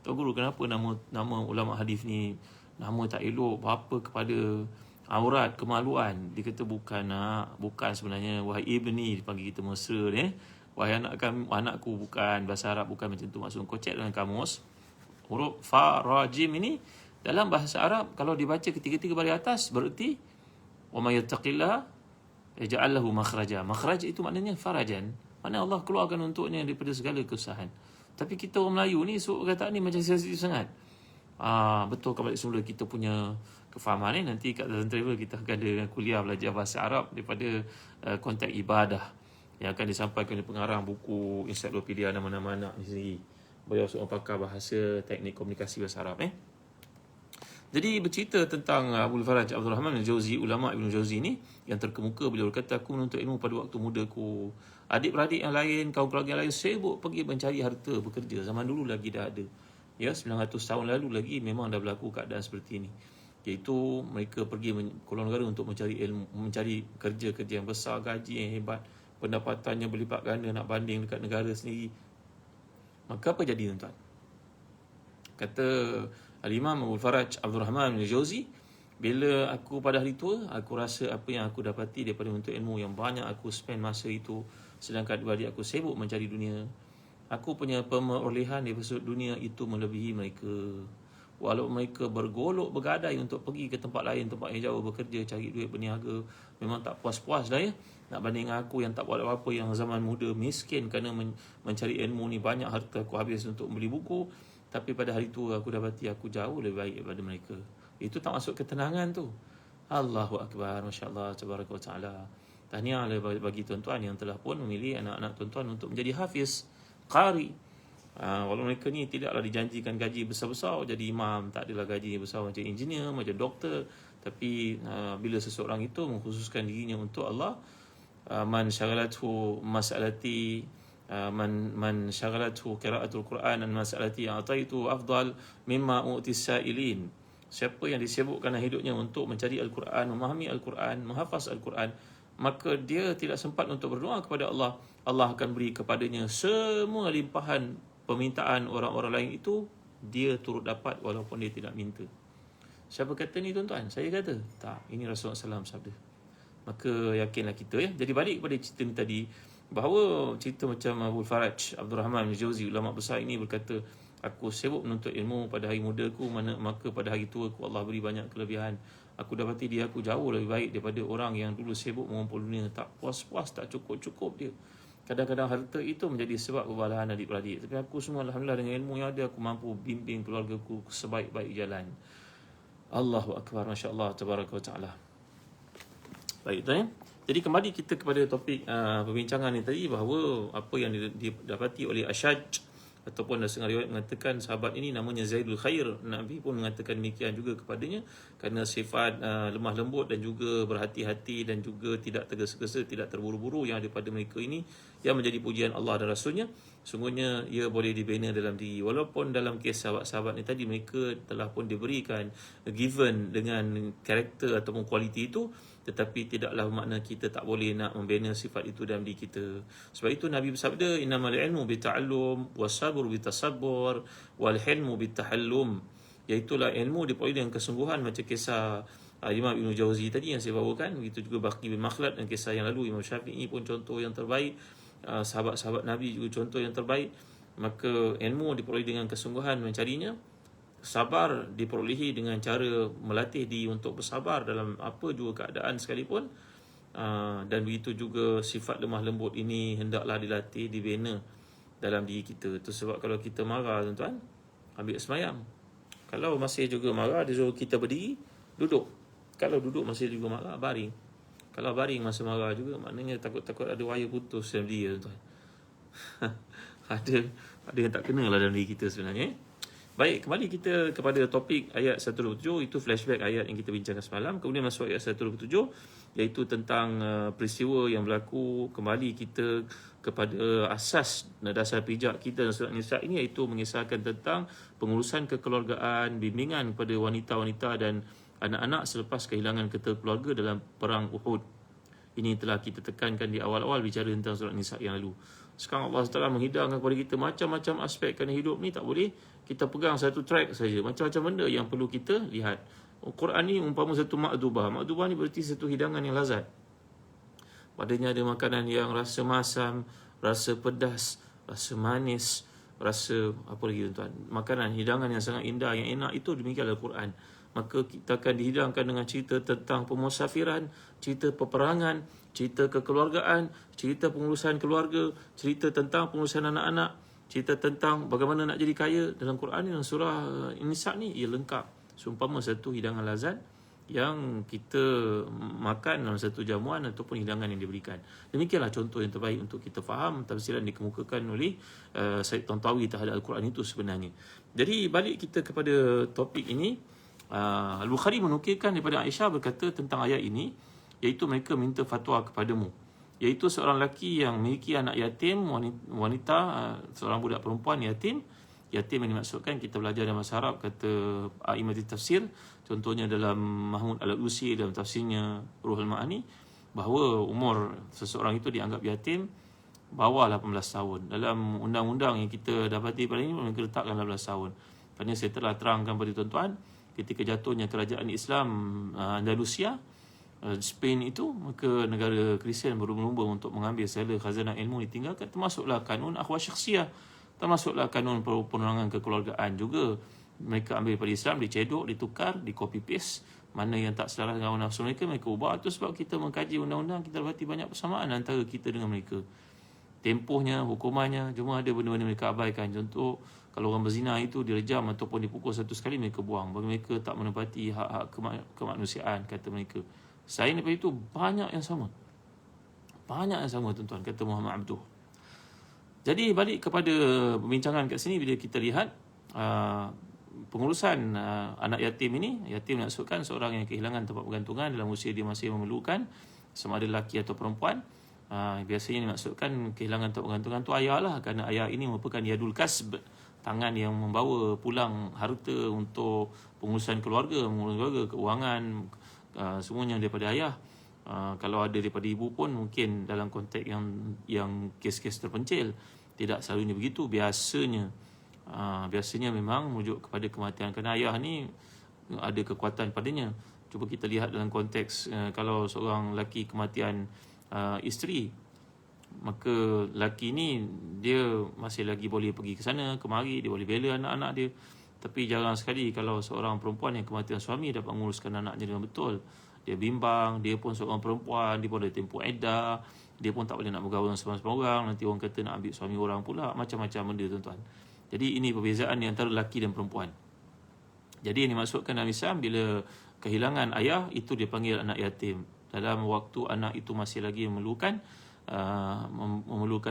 Tuan Guru, kenapa nama ulama hadis ni nama tak elok, bapa kepada aurat, kemaluan? Dia kata bukan sebenarnya, wahai ibni, dipanggil kita mesra ni, wahai anakku, bukan bahasa Arab, bukan macam tu maksud. Kau cek dalam kamus, huruf fa rajim ini dalam bahasa Arab kalau dibaca ketiga-tiga baris atas bererti wa may yattaqillah yaj'al lahu makhraja. Makhraj itu maknanya farajan, maknanya Allah keluarkan untuknya daripada segala kesusahan. Tapi kita orang Melayu ni perkataan ni macam sensitif sangat. Betul kalau semula kita punya kefahaman ni, nanti kat dalam travel kita akan ada kuliah belajar bahasa Arab daripada konteks ibadah yang akan disampaikan oleh pengarang buku ensiklopedia nama-nama anak ni sendiri. Beliau seorang pakar bahasa, teknik komunikasi bahasa Arab. Jadi bercerita tentang Abul Faraj Abdul Rahman Al-Jauzi, ulama Ibn Jauzi ni yang terkemuka, beliau berkata, aku menuntut ilmu pada waktu mudaku. Adik-beradik yang lain, kaum keluarga yang lain sibuk pergi mencari harta, bekerja. Zaman dulu lagi dah ada. 900 tahun lalu lagi memang dah berlaku keadaan seperti ini. Iaitu mereka pergi ke luar negara untuk mencari ilmu, mencari kerja-kerja yang besar, gaji yang hebat, pendapatannya berlipat ganda nak banding dekat negara sendiri. Maka apa jadi tuan-tuan? Kata Al-Imam Abul Faraj Abdul Rahman Al-Jauzi, bila aku pada hari tua, aku rasa apa yang aku dapati daripada menuntut ilmu yang banyak aku spend masa itu, sedangkan adik aku sibuk mencari dunia. Aku punya pemerolehan di sudut dunia itu melebihi mereka. Walau mereka bergolok bergadai untuk pergi ke tempat lain, tempat yang jauh, bekerja, cari duit, berniaga, memang tak puas-puas dah nak banding aku yang tak buat apa-apa, yang zaman muda miskin kerana mencari ilmu ni, banyak harta aku habis untuk beli buku. Tapi pada hari tua aku dapati aku jauh lebih baik daripada mereka. Itu tak masuk ketenangan tu. Allahu Akbar, Masya Allah, Tabaraka wa Ta'ala. Tahniah bagi tuan-tuan yang telah pun memilih anak-anak tuan-tuan untuk menjadi hafiz, qari. Walau mereka ni tidaklah dijanjikan gaji besar-besar jadi imam, tak adalah gaji besar macam engineer, macam doktor. Tapi bila seseorang itu mengkhususkan dirinya untuk Allah, man syaghalathu mas'alati, man syaghalathu qira'atul Quran an mas'alati ataitu afdal mimma u'tis sa'ilin. Siapa yang disibukkan hidupnya untuk mencari Al-Quran, memahami Al-Quran, menghafaz Al-Quran, maka dia tidak sempat untuk berdoa kepada Allah. Allah akan beri kepadanya semua limpahan permintaan orang-orang lain itu, dia turut dapat walaupun dia tidak minta. Siapa kata ni tuan-tuan? Saya kata? Tak, ini Rasulullah SAW sabda. Maka yakinlah kita Jadi balik kepada cerita ni tadi, bahawa cerita macam Abul Faraj Abdul Rahman Al-Jauzi, ulama besar ini berkata, aku sibuk menuntut ilmu pada hari mudaku, maka pada hari tua aku Allah beri banyak kelebihan. Aku dapati dia aku jauh lebih baik daripada orang yang dulu sibuk mengumpul dunia, tak puas-puas, tak cukup-cukup dia. Kadang-kadang harta itu menjadi sebab kewalahan adik-beradik. Tapi aku semua Alhamdulillah dengan ilmu yang ada, aku mampu bimbing keluargaku sebaik-baik jalan. Allahu Akbar, Masya Allah, Tabaraka wa Ta'ala. Baik tuan. Jadi kembali kita kepada topik perbincangan ni tadi, bahawa apa yang didapati oleh Ashaj ataupun setengah riwayat mengatakan sahabat ini namanya Zaidul Khair. Nabi pun mengatakan demikian juga kepadanya kerana sifat lemah lembut dan juga berhati-hati dan juga tidak tergesa-gesa, tidak terburu-buru yang ada pada mereka ini, yang menjadi pujian Allah dan Rasulnya. Sungguhnya ia boleh dibina dalam diri. Walaupun dalam kes sahabat-sahabat ni tadi mereka telah pun diberikan, given dengan karakter ataupun kualiti itu, tetapi tidaklah bermakna kita tak boleh nak membina sifat itu dalam diri kita. Sebab itu Nabi bersabda, innamal ilmu bita'allum wasabru bitasabbur wal hilmu bitahallum. Iaitulah ilmu diperoleh dengan kesungguhan, macam kisah Imam Ibn Jauzi tadi yang saya bawakan. Begitu juga Baqi bin Makhlad dan kisah yang lalu. Imam Syafi'i pun contoh yang terbaik, sahabat-sahabat Nabi juga contoh yang terbaik. Maka ilmu diperoleh dengan kesungguhan mencarinya. Sabar diperolehi dengan cara melatih diri untuk bersabar dalam apa jua keadaan sekalipun. Dan begitu juga sifat lemah lembut ini hendaklah dilatih, dibina dalam diri kita. Itu sebab kalau kita marah tuan-tuan, ambil semayang. Kalau masih juga marah, dia suruh kita berdiri, duduk. Kalau duduk masih juga marah, baring. Kalau baring masih marah juga, maknanya takut-takut ada wire putus dalam dia tuan-tuan. ada yang tak kena lah dalam diri kita sebenarnya. Baik, kembali kita kepada topik ayat 127. Itu flashback ayat yang kita bincangkan semalam. Kemudian masuk ayat 127, iaitu tentang peristiwa yang berlaku. Kembali kita kepada asas dasar pijak kita dalam surat Nisa ini, iaitu mengisahkan tentang pengurusan kekeluargaan, bimbingan kepada wanita-wanita dan anak-anak selepas kehilangan ketua keluarga dalam perang Uhud. Ini telah kita tekankan di awal-awal bicara tentang surat Nisa yang lalu. Sekarang Allah SWT menghidangkan kepada kita macam-macam aspek kerana hidup ni tak boleh kita pegang satu track saja. Macam-macam benda yang perlu kita lihat. Quran ni umpama satu makdubah. Makdubah ni berarti satu hidangan yang lazat. Padanya ada makanan yang rasa masam, rasa pedas, rasa manis, rasa apa lagi tuan-tuan? Makanan, hidangan yang sangat indah, yang enak, itu demikianlah Quran. Maka kita akan dihidangkan dengan cerita tentang pemusafiran, cerita peperangan, cerita kekeluargaan, cerita pengurusan keluarga, cerita tentang pengurusan anak-anak, cerita tentang bagaimana nak jadi kaya. Dalam Quran dalam surah Nisa ni ia lengkap. Seumpama satu hidangan lazat yang kita makan dalam satu jamuan ataupun hidangan yang diberikan. Demikianlah contoh yang terbaik untuk kita faham tafsiran dikemukakan oleh Syed Tantawi terhadap Al-Quran itu sebenarnya. Jadi balik kita kepada topik ini, Al-Bukhari menukilkan daripada Aisyah berkata tentang ayat ini, iaitu mereka minta fatwa kepadamu, iaitu seorang lelaki yang memiliki anak yatim, wanita, seorang budak perempuan yatim. Yatim yang dimaksudkan, kita belajar dalam bahasa Arab, kata A'immatul Tafsir, contohnya dalam Mahmud Al-Alusi dalam tafsirnya Ruhul Ma'ani, bahawa umur seseorang itu dianggap yatim bawah 18 tahun. Dalam undang-undang yang kita dapati pada ini, mereka letakkan 18 tahun. Kerana saya telah terangkan pada tuan-tuan, ketika jatuhnya kerajaan Islam Andalusia, Spain itu, maka negara Kristian berlumba-lumba untuk mengambil segala khazanah ilmu ditinggalkan, termasuklah kanun akhwat syakhsiyah, termasuklah kanun penerangan kekeluargaan juga. Mereka ambil daripada Islam, dicedok, ditukar, di copy paste. Mana yang tak selaras dengan nafsu mereka, mereka ubah. Itu sebab kita mengkaji undang-undang, kita dapati banyak persamaan antara kita dengan mereka. Tempohnya, hukumannya, cuma ada benda-benda mereka abaikan. Contoh, kalau orang berzina itu direjam ataupun dipukul satu sekali, mereka buang. Bagi mereka tak menepati hak-hak kemanusiaan, kata mereka. Selain daripada itu, banyak yang sama. Banyak yang sama, tuan-tuan, kata Muhammad Abduh. Jadi balik kepada perbincangan kat sini, bila kita lihat pengurusan anak yatim ini, yatim maksudkan seorang yang kehilangan tempat pergantungan dalam usia dia masih memerlukan, sama ada lelaki atau perempuan. Biasanya dimaksudkan kehilangan tempat pergantungan tu ayah lah, kerana ayah ini merupakan yadul kasb, tangan yang membawa pulang harta untuk pengurusan keluarga, keuangan, semuanya daripada ayah. Kalau ada daripada ibu pun mungkin dalam konteks yang kes-kes terpencil, tidak selalunya begitu. Biasanya memang merujuk kepada kematian, kerana ayah ni ada kekuatan padanya. Cuba kita lihat dalam konteks kalau seorang lelaki kematian isteri, maka lelaki ni dia masih lagi boleh pergi ke sana kemari, dia boleh bela anak-anak dia. Tapi jarang sekali kalau seorang perempuan yang kematian suami dapat menguruskan anaknya dengan betul. Dia bimbang, dia pun seorang perempuan, dia pun ada tempoh iddah, dia pun tak boleh nak bergaul dengan semua orang, nanti orang kata nak ambil suami orang pula, macam-macam benda tuan-tuan. Jadi ini perbezaan di antara lelaki dan perempuan. Jadi yang dimaksudkan dalam Islam, bila kehilangan ayah, itu dia panggil anak yatim. Dalam waktu anak itu masih lagi memerlukan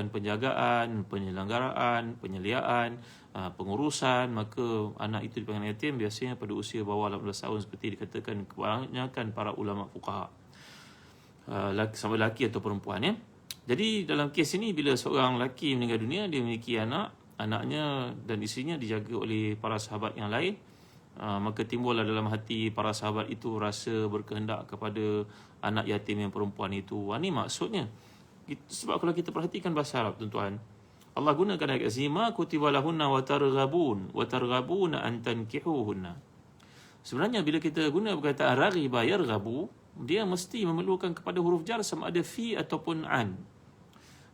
penjagaan, penyelenggaraan, penyeliaan, pengurusan, maka anak itu dipanggil yatim biasanya pada usia bawah 18 tahun, seperti dikatakan kebanyakan para ulama fuqaha, sama lelaki atau perempuan ya. Jadi dalam kes ini, bila seorang lelaki meninggal dunia, dia memiliki anaknya dan isterinya dijaga oleh para sahabat yang lain, maka timbullah dalam hati para sahabat itu rasa berkehendak kepada anak yatim yang perempuan itu. Ini maksudnya. Sebab kalau kita perhatikan bahasa Arab tuan-tuan, Allah gunakan ayat sini, ma kutiba lahunna wa targhabuna an tankihuhunna. Sebenarnya bila kita guna perkataan raghiba yarghabu, dia mesti memerlukan kepada huruf jar sama ada fi ataupun an.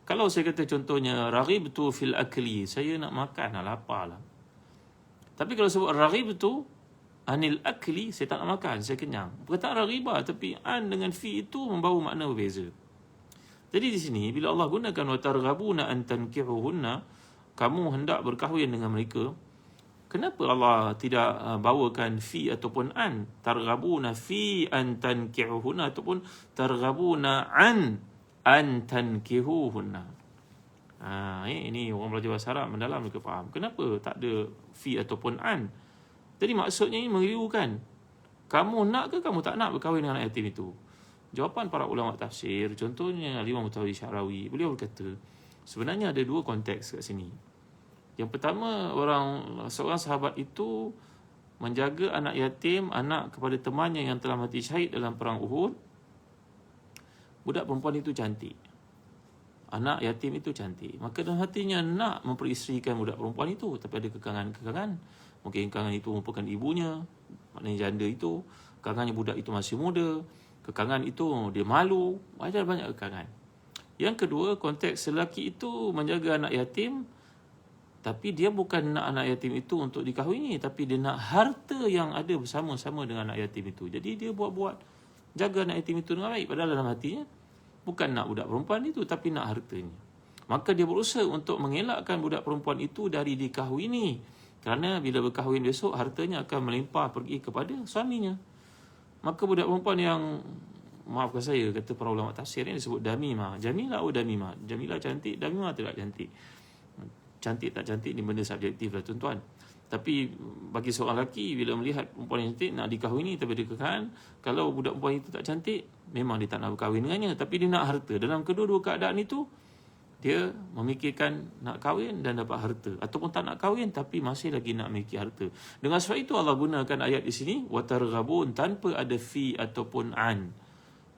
Kalau saya kata contohnya raghibtu fil akli, saya nak makan, lapar lah. Tapi kalau sebut raghibtu, anil akli, saya tak nak makan, saya kenyang. Perkataan raghiba, tapi an dengan fi itu membawa makna berbeza. Jadi di sini bila Allah gunakan wa targhabuna an tankihuhunna, kamu hendak berkahwin dengan mereka, kenapa Allah tidak bawakan fi ataupun an? Targhabuna fi an tankihuhunna ataupun targhabuna an tankihuhunna. Ini orang belajar bahasa Arab mendalam mereka faham. Kenapa tak ada fi ataupun an? Jadi maksudnya ini mengelirukan. Kamu nak ke kamu tak nak berkahwin dengan anak yatim itu? Jawapan para ulama tafsir, contohnya Al-Imam Mutawalli Sya'rawi, beliau berkata, sebenarnya ada dua konteks kat sini. Yang pertama, seorang sahabat itu menjaga anak yatim, anak kepada temannya yang telah mati syahid dalam perang Uhud. Budak perempuan itu cantik. Anak yatim itu cantik. Maka dalam hatinya nak memperisterikan budak perempuan itu, tapi ada kekangan-kekangan. Mungkin kekangan itu merupakan ibunya, maknanya janda itu. Kekangannya budak itu masih muda. Kekangan itu dia malu. Ada banyak kekangan. Yang kedua, konteks lelaki itu menjaga anak yatim, tapi dia bukan nak anak yatim itu untuk dikahwini, tapi dia nak harta yang ada bersama-sama dengan anak yatim itu. Jadi dia buat-buat jaga anak yatim itu dengan baik. Padahal dalam hatinya bukan nak budak perempuan itu, tapi nak hartanya. Maka dia berusaha untuk mengelakkan budak perempuan itu dari dikahwini. Kerana bila berkahwin besok, hartanya akan melimpah pergi kepada suaminya. Maka budak perempuan yang, maafkan saya, kata para ulama tafsir ini disebut Damimah. Jamilah Damimah. Jamilah cantik, Damimah tidak cantik. Cantik tak cantik ni benda subjektif lah tuan-tuan. Tapi bagi seorang lelaki, bila melihat perempuan yang cantik nak dikahwini tapi dia kekal, kalau budak perempuan itu tak cantik, memang dia tak nak berkahwin dengannya, tapi dia nak harta. Dalam kedua-dua keadaan itu, dia memikirkan nak kahwin dan dapat harta, ataupun tak nak kahwin tapi masih lagi nak memiliki harta. Dengan sebab itu Allah gunakan ayat di sini watarghabun tanpa ada fi ataupun an.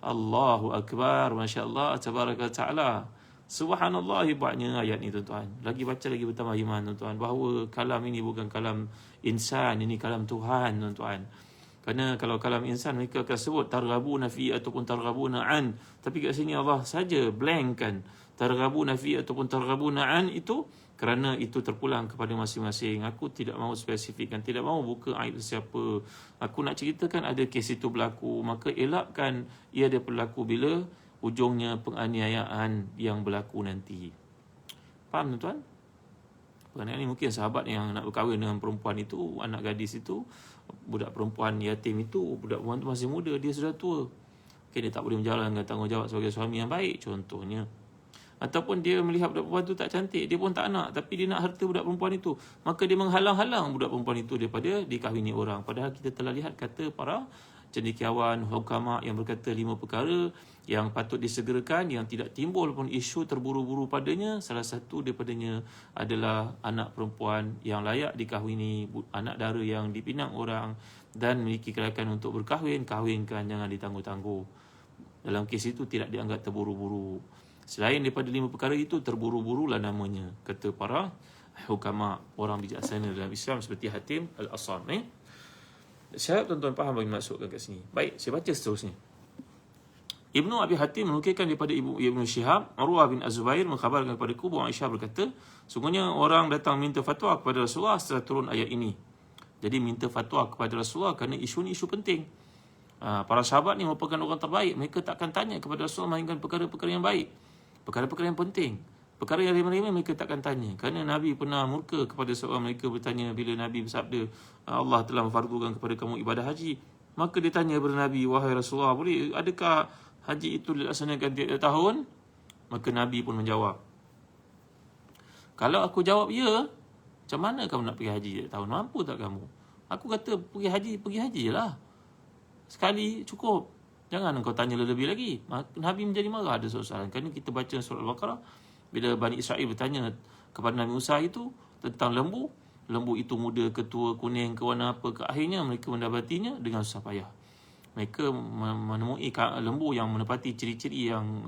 Allahu akbar, masya-Allah, tabaraka taala. Subhanallah, hebatnya ayat ni tuan-tuan. Lagi baca lagi bertambah iman tuan-tuan, bahawa kalam ini bukan kalam insan, ini kalam Tuhan tuan-tuan. Kerana kalau kalam insan mereka akan sebut targhabuna fi ataupun targhabuna an, tapi kat sini Allah saja blankkan targhabuna fi ataupun targhabuna an itu, kerana itu terpulang kepada masing-masing. Aku tidak mahu spesifikkan, tidak mahu buka aib siapa. Aku nak ceritakan ada kes itu berlaku, maka elakkan ia dia berlaku bila ujungnya penganiayaan yang berlaku nanti. Faham tuan-tuan? Kerana ini mungkin sahabat yang nak berkahwin dengan perempuan itu, anak gadis itu, budak perempuan yatim itu, budak perempuan itu masih muda, dia sudah tua. Mungkin dia tak boleh menjalankan tanggungjawab sebagai suami yang baik contohnya. Ataupun dia melihat budak perempuan itu tak cantik, dia pun tak nak, tapi dia nak harta budak perempuan itu. Maka dia menghalang-halang budak perempuan itu daripada dikahwini orang. Padahal kita telah lihat kata para cendekiawan, hukama yang berkata 5 perkara yang patut disegerakan, yang tidak timbul pun isu terburu-buru padanya. Salah satu daripadanya adalah anak perempuan yang layak dikahwini, anak dara yang dipinang orang dan memiliki kelayakan untuk berkahwin, kahwinkan, jangan ditangguh-tangguh. Dalam kes itu tidak dianggap terburu-buru. Selain daripada 5 perkara itu, terburu-burulah namanya, kata para hukama, orang bijaksana dalam Islam seperti Hatim Al-Asam. Saya harap tuan-tuan faham bagi maksudkan kat sini. Baik, saya baca seterusnya. Ibnu Abi Hatim menukilkan daripada Ibnu Syihab, Urwah bin Az-Zubair mengkhabarkan kepada Kubu Aisyah berkata, sungguhnya orang datang minta fatwa kepada Rasulullah setelah turun ayat ini. Jadi minta fatwa kepada Rasulullah kerana isu ni isu penting. Para sahabat ni merupakan orang terbaik. Mereka takkan tanya kepada Rasulullah melainkan perkara-perkara yang baik, perkara-perkara yang penting. Perkara yang remeh-remeh mereka takkan tanya. Kerana Nabi pernah murka kepada seorang mereka bertanya bila Nabi bersabda, Allah telah memfardukan kepada kamu ibadah haji. Maka dia tanya kepada Nabi, wahai Rasulullah, boleh adakah haji itu dilaksanakan tiap tahun? Maka Nabi pun menjawab, kalau aku jawab ya, macam mana kamu nak pergi haji tiap tahun? Mampu tak kamu? Aku kata pergi haji je lah. Sekali cukup. Jangan engkau tanya lebih lagi. Nabi menjadi marah ada soalan. Kerana kita baca surah Al-Baqarah, bila Bani Israel bertanya kepada Nabi Musa itu tentang lembu, lembu itu muda ke tua, kuning ke warna apa ke, akhirnya mereka mendapatinya dengan susah payah. Mereka menemui lembu yang menepati ciri-ciri yang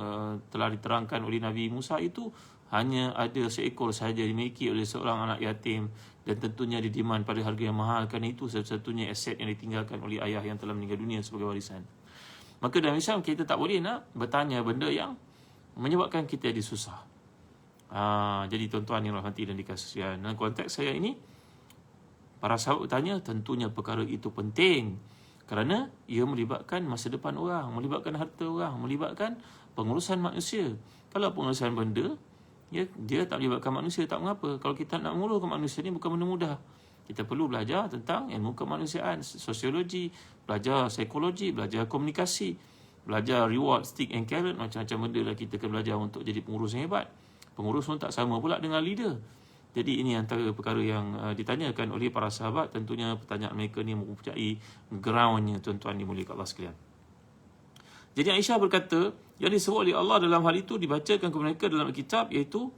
telah diterangkan oleh Nabi Musa itu hanya ada seekor sahaja dimiliki oleh seorang anak yatim, dan tentunya didiman pada harga yang mahal, kerana itu satu-satunya aset yang ditinggalkan oleh ayah yang telah meninggal dunia sebagai warisan. Maka dalam Islam kita tak boleh nak bertanya benda yang menyebabkan kita jadi susah. Jadi tuan-tuan yang rahmati dan dikasihi, dalam konteks saya ini, Para sahabat bertanya, tentunya perkara itu penting. Kerana ia melibatkan masa depan orang, melibatkan harta orang, melibatkan pengurusan manusia. Kalau pengurusan benda, ya, dia tak melibatkan manusia, tak mengapa. Kalau kita nak menguruskan manusia ni bukan benda mudah. Kita perlu belajar tentang ilmu kemanusiaan, sosiologi, belajar psikologi, belajar komunikasi, belajar reward, stick and carrot, macam-macam benda lah kita kena belajar untuk jadi pengurus yang hebat. Pengurus pun tak sama pula dengan leader. Jadi ini antara perkara yang ditanyakan oleh para sahabat. Tentunya pertanyaan mereka ni mempunyai groundnya, tuan-tuan dimuliakan Allah sekalian. Jadi Aisyah berkata, yang disebut oleh Allah dalam hal itu dibacakan kepada mereka dalam kitab, iaitu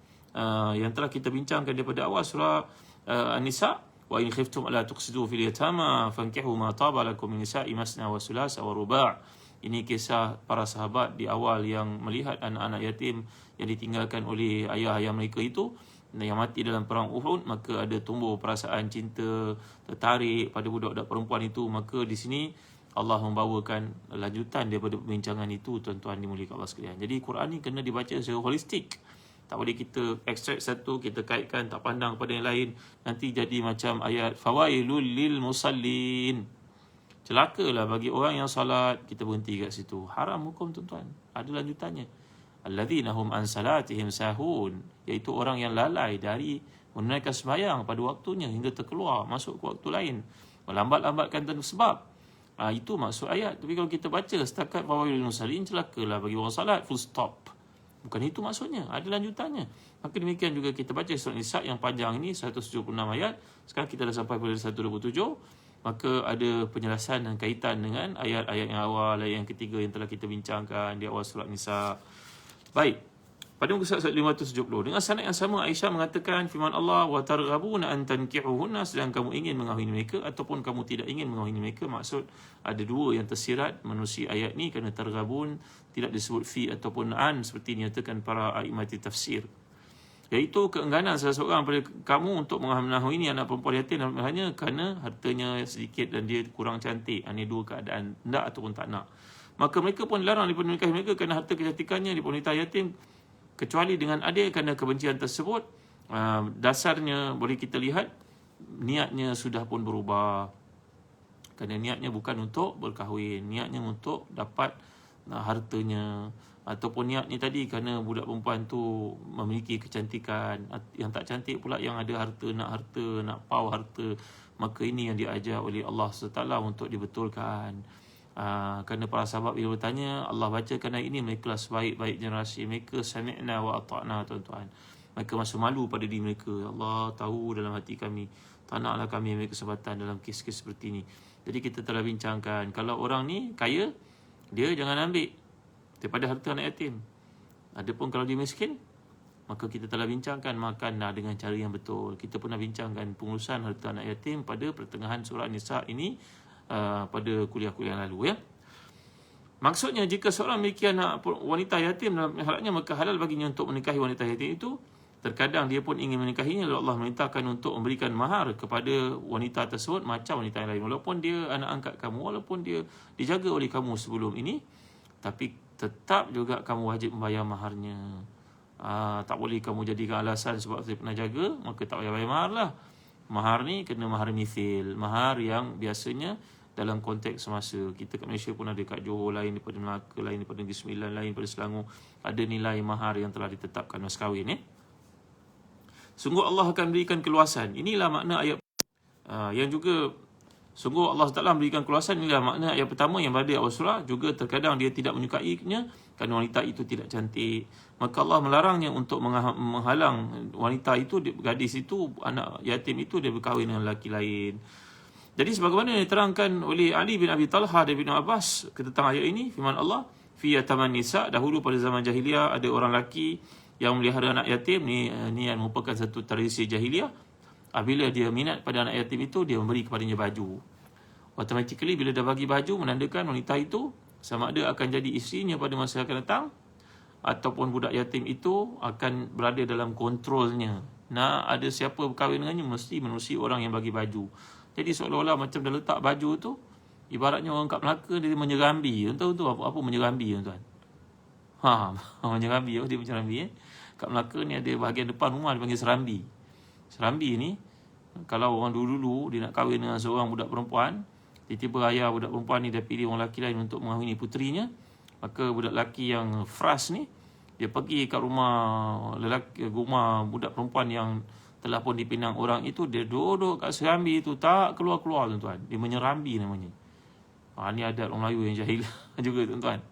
yang telah kita bincangkan daripada awal surah An-Nisa. Wa in khiftum alla tuqsidu fil yatama fankihu ma taba lakum min nisa'i masna wa sulasa wa ruba'. Ini kisah para sahabat di awal yang melihat anak-anak yatim yang ditinggalkan oleh ayah-ayah mereka itu yang mati dalam perang Uhud, maka ada tumbuh perasaan cinta, tertarik pada budak-budak perempuan itu. Maka di sini Allah membawakan lanjutan daripada perbincangan itu, tuan-tuan dimuliakan Allah sekalian. Jadi Quran ni kena dibaca secara holistik. Tak boleh kita ekstrak satu, kita kaitkan, tak pandang pada yang lain. Nanti jadi macam ayat fawailul lil musallin. Celakalah bagi orang yang salat. Kita berhenti kat situ. Haram hukum, tuan-tuan. Ada lanjutannya. Alladzina hum an salatihim sahun, iaitu orang yang lalai dari menunaikan sembahyang pada waktunya hingga terkeluar masuk ke waktu lain, melambat-lambatkan tanpa sebab. Itu maksud ayat. Tapi kalau kita baca setakat fawailul musallin, celakalah bagi orang salat, full stop. Bukan itu maksudnya, ada lanjutannya. Maka demikian juga kita baca surah Nisa yang panjang ini, 176 ayat. Sekarang kita dah sampai pada 127. Maka ada penjelasan dan kaitan dengan ayat-ayat yang awal, ayat yang ketiga yang telah kita bincangkan di awal surah Nisa. Baik, pada muka surat 570, dengan sanad yang sama Aisyah mengatakan firman Allah, wa targhabuna an tankihuhunna, sedang kamu ingin mengahwini mereka ataupun kamu tidak ingin mengahwini mereka. Maksud ada dua yang tersirat menerusi ayat ni, kerana targhabun tidak disebut fi ataupun an seperti dinyatakan para a'imati tafsir, iaitu keengganan salah seorang pada kamu untuk mengahwini anak perempuan yatim, hanya kerana hartanya sedikit dan dia kurang cantik. Ini dua keadaan, nak ataupun tak nak. Maka mereka pun dilarang daripada menikahi mereka kerana harta kecantikannya di wanita yatim, kecuali dengan adil. Kerana kebencian tersebut dasarnya boleh kita lihat niatnya sudah pun berubah. Kerana niatnya bukan untuk berkahwin, niatnya untuk dapat hartanya. Ataupun niat ni tadi kerana budak perempuan tu memiliki kecantikan, yang tak cantik pula yang ada harta, nak pau harta. Maka ini yang diajar oleh Allah SWT untuk dibetulkan. Kerana para sahabat bila bertanya, Allah bacakan ayat ini, mereka lah sebaik-baik generasi. Mereka sami'na wa ata'na, tuan-tuan. Mereka masih malu pada diri mereka. Allah tahu dalam hati kami, tak naklah kami ambil kesempatan dalam kes-kes seperti ini. Jadi kita telah bincangkan, kalau orang ni kaya, dia jangan ambil daripada harta anak yatim. Adapun kalau dia miskin, maka kita telah bincangkan makanlah dengan cara yang betul. Kita pernah bincangkan pengurusan harta anak yatim pada pertengahan surah Nisa ini, pada kuliah-kuliah lalu, ya. Maksudnya jika seorang memiliki anak wanita yatim dalam halatnya, maka halal baginya untuk menikahi wanita yatim itu. Terkadang dia pun ingin menikahinya, lalu Allah memerintahkan untuk memberikan mahar kepada wanita tersebut macam wanita yang lain. Walaupun dia anak angkat kamu, walaupun dia dijaga oleh kamu sebelum ini, tapi tetap juga kamu wajib membayar maharnya. Tak boleh kamu jadikan alasan sebab saya pernah jaga, maka tak payah bayar mahar lah. Mahar ni kena mahar mithil, mahar yang biasanya dalam konteks semasa. Kita kat Malaysia pun ada, kat Johor lain daripada Melaka, lain daripada Negeri Sembilan, lain daripada Selangor. Ada nilai mahar yang telah ditetapkan mas kahwin. Sungguh Allah akan berikan keluasan. Inilah makna ayat yang juga sungguh Allah Taala memberikan keluasan. Inilah makna ayat pertama yang berada awal surah. Juga terkadang dia tidak menyukainya kerana wanita itu tidak cantik. Maka Allah melarangnya untuk menghalang wanita itu, gadis itu, anak yatim itu, dia berkahwin dengan lelaki lain. Jadi sebagaimana yang diterangkan oleh Ali bin Abi Talha dan Ibn Abbas tentang ayat ini, firman Allah, fi yataman nisa, dahulu pada zaman jahiliah ada orang lelaki yang melihara anak yatim. Ni yang merupakan satu tradisi jahiliah. Bila dia minat pada anak yatim itu, dia memberi kepadanya baju. Automatically bila dah bagi baju, menandakan wanita itu sama ada akan jadi isterinya pada masa akan datang, ataupun budak yatim itu akan berada dalam kontrolnya. Nak ada siapa berkahwin dengannya, mesti menerusi orang yang bagi baju. Jadi seolah-olah macam dah letak baju tu, ibaratnya orang kat Melaka dia menyerambi. Tahu tu apa menyerambi, tuan? Menyerambi, dia menyerambi. Kat Melaka ni ada bahagian depan rumah dia panggil serambi. Serambi ni kalau orang dulu-dulu dia nak kahwin dengan seorang budak perempuan, tiba-tiba ayah budak perempuan ni dia pilih orang lelaki lain untuk mengahwini puterinya, maka budak lelaki yang fras ni dia pergi kat rumah budak perempuan yang telah pun dipinang orang itu, dia duduk kat serambi itu tak keluar-keluar tuan-tuan. Dia menyerambi namanya. Ni adat orang Melayu yang jahil juga tuan-tuan.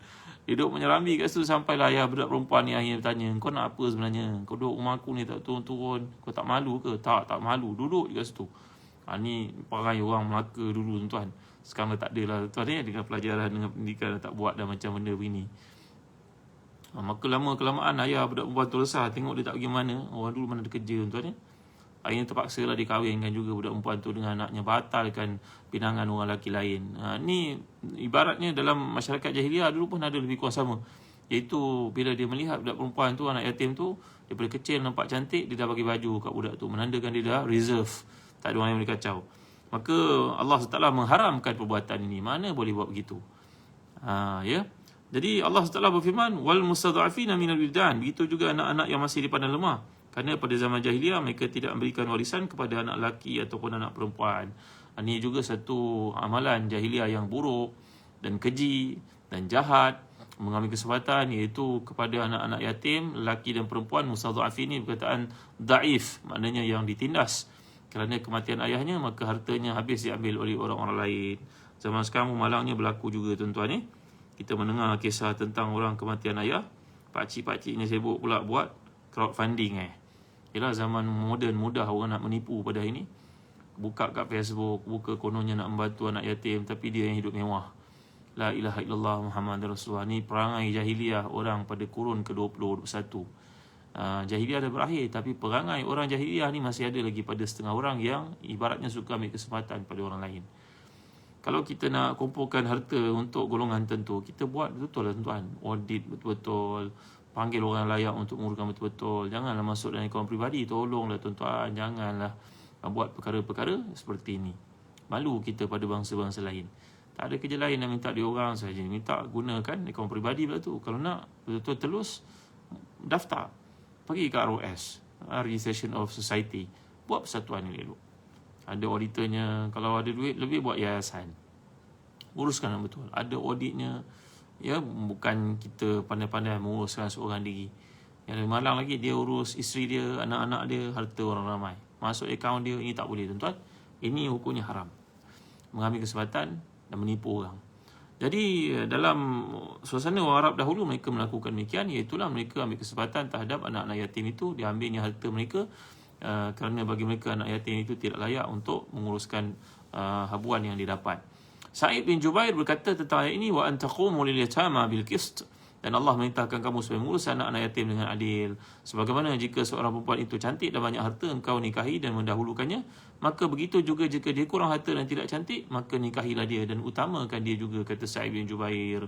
Dia duduk menyerambi kat situ sampailah ayah budak perempuan ni akhirnya bertanya, kau nak apa sebenarnya? Kau duduk rumah aku ni tak turun-turun. Kau tak malu ke? Tak malu. Duduk kat situ. Ni perangai orang Melaka dulu tuan-tuan. Sekarang tak ada lah tuan-tuan dengan pelajaran, dengan pendidikan tak buat dah macam benda begini. Maka lama-kelamaan ayah budak perempuan tu resah, tengok dia tak pergi mana. Orang dulu mana ada kerja tuan-tuan. Akhirnya terpaksa lah dikahwinkan juga budak perempuan tu dengan anaknya, batalkan pinangan orang lelaki lain. Ni ibaratnya dalam masyarakat jahiliah dulu pun ada lebih kurang sama. Iaitu bila dia melihat budak perempuan tu, anak yatim tu, daripada kecil nampak cantik, dia dah bagi baju kat budak tu, menandakan dia dah reserve, tak ada orang yang boleh kacau. Maka Allah SWT mengharamkan perbuatan ini. Mana boleh buat begitu? Ya. Jadi Allah SWT berfirman, wal mustadha'afina minal wildan. Begitu juga anak-anak yang masih dipandang lemah. Kerana pada zaman jahiliah mereka tidak memberikan warisan kepada anak lelaki ataupun anak perempuan. Ini juga satu amalan jahiliah yang buruk dan keji dan jahat, mengambil kesempatan iaitu kepada anak-anak yatim, lelaki dan perempuan. Mustadha'afin ini perkataan da'if, maknanya yang ditindas. Kerana kematian ayahnya, maka hartanya habis diambil oleh orang-orang lain. Zaman sekarang malangnya berlaku juga tuan-tuan. Kita mendengar kisah tentang orang kematian ayah, pakcik-pakciknya sibuk pula buat crowdfunding. Yalah, zaman moden, mudah orang nak menipu pada ini. Buka kat Facebook, buka kononnya nak membantu anak yatim, tapi dia yang hidup mewah. La ilaha illallah Muhammad Rasulullah. Ni perangai jahiliah orang pada kurun ke-20, 21. Jahiliah dah berakhir, tapi perangai orang jahiliah ni masih ada lagi pada setengah orang yang ibaratnya suka ambil kesempatan pada orang lain. Kalau kita nak kumpulkan harta untuk golongan tertentu, kita buat betul-betul lah tuan-tuan. Audit betul-betul, panggil orang layak untuk menguruskan betul-betul. Janganlah masuk dalam akaun peribadi. Tolonglah tuan-tuan, janganlah buat perkara-perkara seperti ini. Malu kita pada bangsa-bangsa lain. Tak ada kerja lain nak minta diorang saja. Minta gunakan akaun peribadi pula tu. Kalau nak betul-betul telus, daftar. Pergi ke ROS, Registration of Society. Buat persatuan ni dulu. Ada auditornya. Kalau ada duit lebih, buat yayasan. Uruskan yang betul. Ada auditnya. Ya, bukan kita pandai-pandai menguruskan seorang diri. Yang lebih malang lagi, dia urus isteri dia, anak-anak dia, harta orang ramai. Masuk akaun dia, ini tak boleh tuan-tuan. Ini hukumnya haram. Mengambil kesempatan dan menipu orang. Jadi dalam suasana orang Arab dahulu, mereka melakukan demikian. Iaitulah mereka ambil kesempatan terhadap anak-anak yatim itu. Diambilnya harta mereka. Kerana bagi mereka anak yatim itu tidak layak untuk menguruskan habuan yang didapat. Sa'id bin Jubair berkata tentang ayat ini, wa antaqumu lil yatama bil qist, dan Allah memerintahkan kamu supaya mengurus anak-anak yatim dengan adil. Sebagaimana jika seorang perempuan itu cantik dan banyak harta, engkau nikahi dan mendahulukannya, maka begitu juga jika dia kurang harta dan tidak cantik, maka nikahilah dia dan utamakan dia juga, kata Sa'id bin Jubair.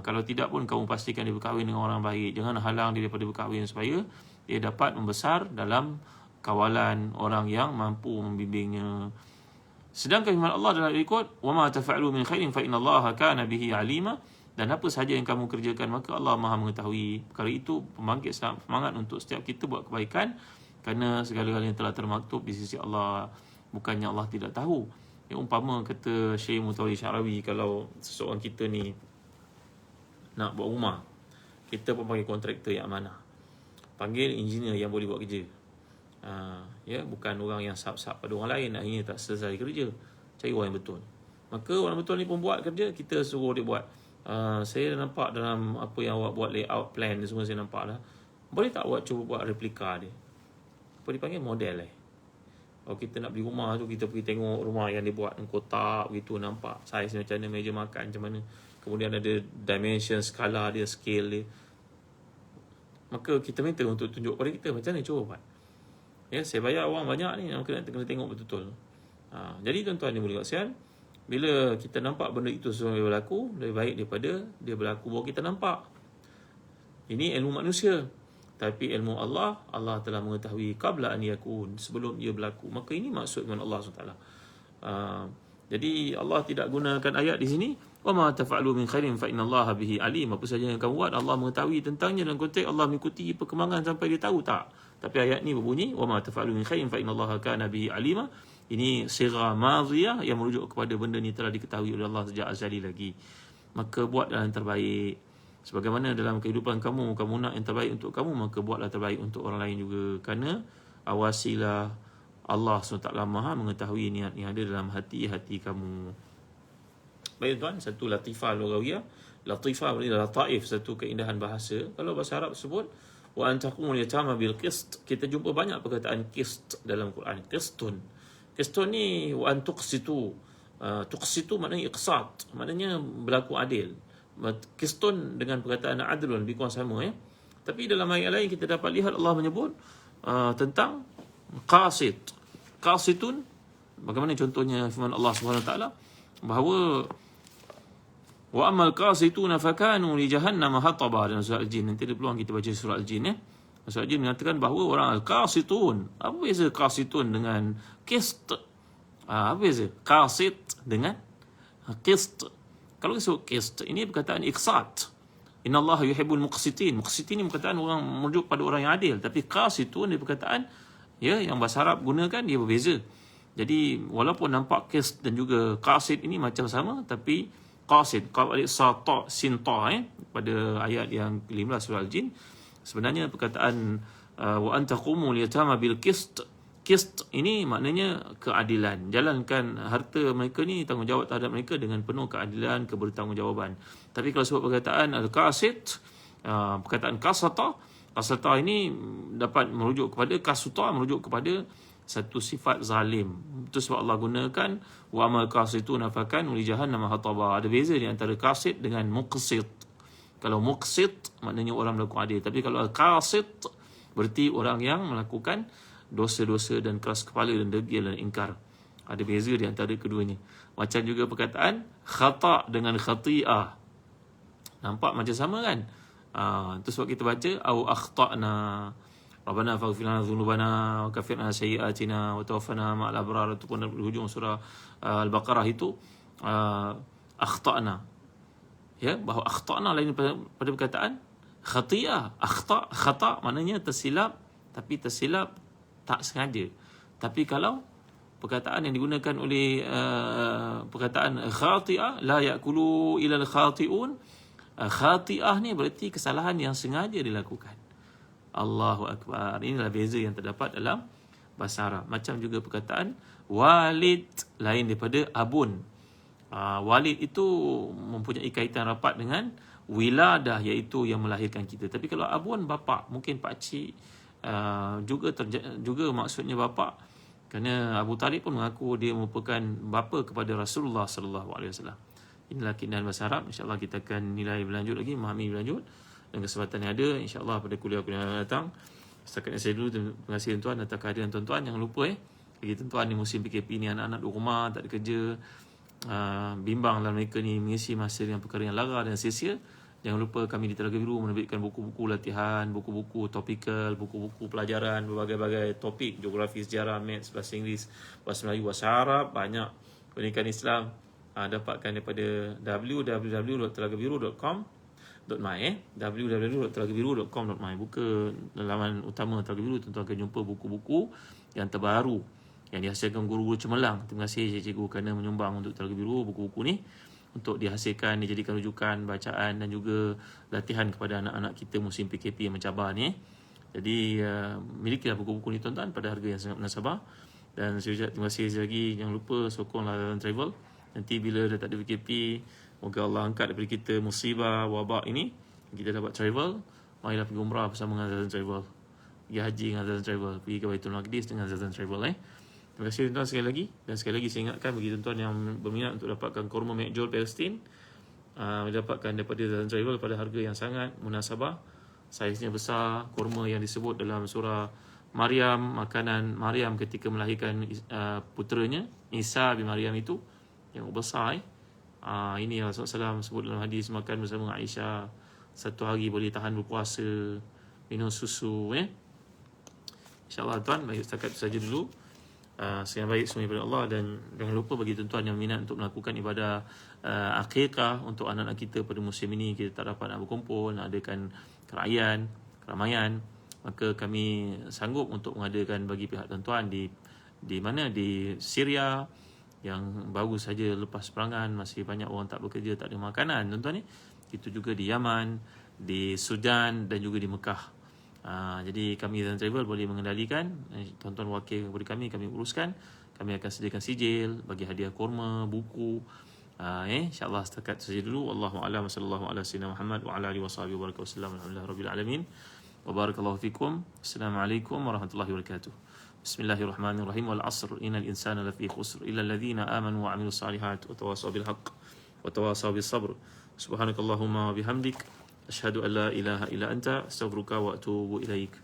Kalau tidak pun kamu pastikan dia berkahwin dengan orang baik. Jangan halang dia daripada berkahwin supaya dia dapat membesar dalam kawalan orang yang mampu membimbingnya. Sedangkan firman Allah dalam ikut, wa ma tafa'alu min khairin fa innallaha kana bihi alima, dan apa sahaja yang kamu kerjakan maka Allah Maha mengetahui. Perkara itu membangkit semangat untuk setiap kita buat kebaikan, kerana segala-galanya telah termaktub di sisi Allah. Bukannya Allah tidak tahu. Umpama kata Syekh Mutawalli Syarawi, kalau seseorang kita ni nak buat rumah, kita pun panggil kontraktor yang amanah, panggil engineer yang boleh buat kerja. Bukan orang yang sap-sap pada orang lain, akhirnya tak selesai kerja. Cari orang yang betul. Maka orang betul ni pun buat kerja, kita suruh dia buat. Saya nampak dalam apa yang awak buat, layout plan ni semua saya nampak dah. Boleh tak awak cuba buat replika dia? Apa dipanggil? Model Kalau kita nak beli rumah tu, kita pergi tengok rumah yang dia buat kotak begitu, nampak saiz macam mana, meja makan macam mana, kemudian ada dimension, skala dia, scale dia. Maka kita minta untuk tunjuk pada kita macam mana cuba buat. Saya bayar orang banyak ni, maka nak kena tengok betul-betul. Jadi tuan-tuan ni boleh kasihan, bila kita nampak benda itu sesuai berlaku, lebih baik daripada dia berlaku baru kita nampak. Ini ilmu manusia. Tapi ilmu Allah, Allah telah mengetahui qabla an yakun, sebelum ia berlaku. Maka ini maksud dengan Allah SWT. Jadi Allah tidak gunakan ayat di sini Wa ma taf'alu min khairin fa innallaha bihi alim. Apa saja yang kamu buat Allah mengetahui tentangnya, dalam konteks Allah mengikuti perkembangan sampai dia tahu tak. Tapi ayat ni berbunyi wa ma taf'alu min khairin fa innallaha kana bihi alima. Ini sigha madhiyah yang merujuk kepada benda ni telah diketahui oleh Allah sejak azali lagi. Maka buatlah yang terbaik. Sebagaimana dalam kehidupan kamu nak yang terbaik untuk kamu, maka buatlah terbaik untuk orang lain juga. Kerana awasilah Allah SWT Maha mengetahui niat yang ada dalam hati-hati kamu. Baik tuan, satu latifah lughawiyah. Latifah berarti lataif, satu keindahan bahasa. Kalau bahasa Arab sebut wa antaqumul yatama bil qist, kita jumpa banyak perkataan qist dalam Quran. Qistun ni wa antuqsitu. Tuqsitu maknanya iqsat, maknanya berlaku adil. Qistun dengan perkataan adlun lebih kurang sama ya. Tapi dalam ayat lain kita dapat lihat Allah menyebut tentang qasit. Qasitun, bagaimana contohnya firman Allah Subhanahu Wa Taala bahawa wa amal qasituna fakanu li jahannam hataba, dalam surah Al-Jin. Nanti ada peluang kita baca surah Al-Jin ya. Surah Al-Jin mengatakan bahawa orang al-qasitun. Apa beza qasitun dengan qist? Apa beza qasit dengan qist? Kalau disebut qist, ini perkataan iqsat. Innallaha yuhibbul muqsitin. Muqsitin ni perkataan orang merujuk pada orang yang adil. Tapi qasitun ni perkataan ya yang bahasa Arab gunakan dia berbeza. Jadi walaupun nampak qist dan juga qasit ini macam sama, tapi qasid qaf alif sa ta sin ta pada ayat yang 15 surah Al-Jin, sebenarnya perkataan wa antaqumu liyatama bil qist. Qist ini maknanya keadilan. Jalankan harta mereka ni, tanggungjawab terhadap mereka dengan penuh keadilan, kebertanggungjawaban. Tapi kalau sebut perkataan al-qasid, perkataan kasata ini dapat merujuk kepada kasuta, merujuk kepada satu sifat zalim. Itu sebab Allah gunakan wa amal qasituna fakan li jahannam hataba. Ada beza di antara qasid dengan muqsit. Kalau muqsit maknanya orang melakukan adil, tapi kalau qasid berarti orang yang melakukan dosa-dosa dan keras kepala dan degil dan ingkar. Ada beza di antara keduanya. Macam juga perkataan khata' dengan khati'ah. Nampak macam sama kan? Itu sebab kita baca au akhta'na Rabbana faghfir lana dhunubana wa kaffir anna sayyi'atina wa tawaffana ma'al abrar. Itu pun di hujung surah Al-Baqarah itu akhta'na. Ya, bahawa akhta'na lain pada perkataan khati'ah. Khata' maknanya tersilap, tapi tersilap tak sengaja. Tapi kalau perkataan yang digunakan oleh perkataan khati'ah, la ya'kulu ilal khati'un, khati'ah ni berarti kesalahan yang sengaja dilakukan. Allahu Akbar. Inilah beza yang terdapat dalam bahasa Arab. Macam juga perkataan walid lain daripada abun. Walid itu mempunyai kaitan rapat dengan wiladah, iaitu yang melahirkan kita. Tapi kalau abun bapa, mungkin pakcik, juga maksudnya bapa. Kerana Abu Talib pun mengaku dia merupakan bapa kepada Rasulullah sallallahu alaihi wasallam. Inilah keindahan bahasa Arab. InsyaAllah kita akan nilai berlanjut lagi, memahami berlanjut dan kesempatan yang ada insya-Allah pada kuliah-kuliah yang datang. Setakat saya dulu, terima kasih tuan-tuan atas kehadiran tuan-tuan. Jangan lupa bagi tuan-tuan ni musim PKP ni, anak-anak di rumah tak ada kerja, bimbanglah mereka ni mengisi masa dengan perkara yang lara dan sia-sia. Jangan lupa kami di Telaga Biru menerbitkan buku-buku latihan, buku-buku topikal, buku-buku pelajaran berbagai-bagai topik, geografi, sejarah, maths, bahasa Inggeris, bahasa Melayu, bahasa Arab, banyak pendidikan Islam. Dapatkan daripada www.telagabiru.com.my www.telagabiru.com.my. Buka laman utama Telaga Biru, tuan-tuan akan jumpa buku-buku yang terbaru yang dihasilkan guru-guru cemerlang. Terima kasih cikgu kerana menyumbang untuk Telaga Biru buku-buku ni untuk dihasilkan, dijadikan rujukan bacaan dan juga latihan kepada anak-anak kita musim PKP yang mencabar ni. Jadi milikilah buku-buku ni tuan-tuan pada harga yang sangat munasabah. Dan saya ucap terima kasih lagi. Jangan lupa sokonglah Zazzan Travel. Nanti bila dah tak ada PKP, moga Allah angkat daripada kita musibah wabak ini, kita dapat travel. Marilah pergi umrah bersama dengan Zazzan Travel, pergi haji dengan Zazzan Travel, pergi ke Baitul Maqdis dengan Zazzan Travel. Terima kasih tuan-tuan sekali lagi. Dan sekali lagi saya ingatkan bagi tuan-tuan yang berminat untuk dapatkan kurma Mekjol Palestin, dapatkan daripada Zazzan Travel pada harga yang sangat munasabah. Saiznya besar, kurma yang disebut dalam surah Maryam, makanan Maryam ketika melahirkan puteranya Isa bin Maryam itu yang besar. Ini yang Rasulullah SAW sebut dalam hadis, makan bersama Aisyah satu hari boleh tahan berpuasa, minum susu. InsyaAllah tuan, baik setakat itu saja dulu. Sekian baik semua daripada Allah, dan jangan lupa bagi tuan-tuan yang minat untuk melakukan ibadah akikah untuk anak-anak kita pada musim ini. Kita tak dapat nak berkumpul, nak adakan keramaian, maka kami sanggup untuk mengadakan bagi pihak tuan-tuan di mana, di Syria yang baru saja lepas perangan, masih banyak orang tak bekerja, tak ada makanan tuan-tuan ni. Itu juga di Yaman, di Sudan dan juga di Mekah. Jadi kami dan travel boleh mengendalikan. Tuan-tuan wakil kepada kami uruskan. Kami akan sediakan sijil, bagi hadiah kurma, buku. InsyaAllah setakat saja dulu. Wallahu a'lam, sallallahu ala sayyidina Muhammad wa ala alihi washabihi wa baraka wasallam. Alhamdulillah rabbil alamin. Wa barakallahu fikum. Assalamualaikum warahmatullahi wabarakatuh. Bismillahirrahmanirrahim. Wal 'asr innal insana lafi khusr illa alladhina amanu wa 'amilus salihat wa tawasaw bil haqq wa tawasaw bis sabr. Subhanakallahumma wa bihamdik, asyhadu an la ilaha illa anta, astaghfiruka wa atubu ilaik.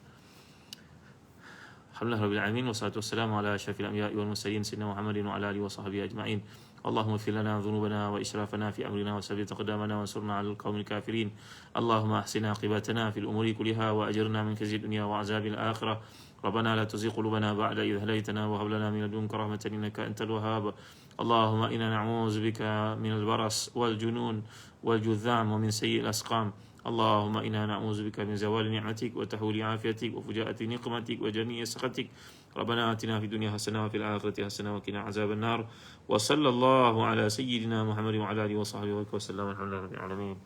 Alhamdulillah rabbil alamin, wassalatu wassalamu ala asyrafil anbiya'i wal mursalin sayyidina Muhammadin wa ala alihi wa sahbihi ajma'in. Allahumma ighfir lana dhunubana wa israfana fi amrina wa sabbit aqdamana wa ansurna 'alal qaumil kafirin. Allahumma ahsin 'aqibatana fil umuri kulliha wa ajirna min khizyid dunya wa 'adzabil akhirah. ربنا لا تزغ قلوبنا بعد إذ هديتنا وهب لنا من لدنك رحمة إنك أنت الوهاب. اللهم إنا نعوذ بك من البرص والجنون والجذام ومن سيء الأسقام. اللهم إنا نعوذ بك من زوال نعمتك وتحول عافيتك وفجاءة نقمتك وجميع سخطك. ربنا آتنا في الدنيا حسنة وفي الآخرة حسنة وقنا عذاب النار. وصلى الله على سيدنا محمد وعلى آله وصحبه وسلم. الحمد لله رب العالمين.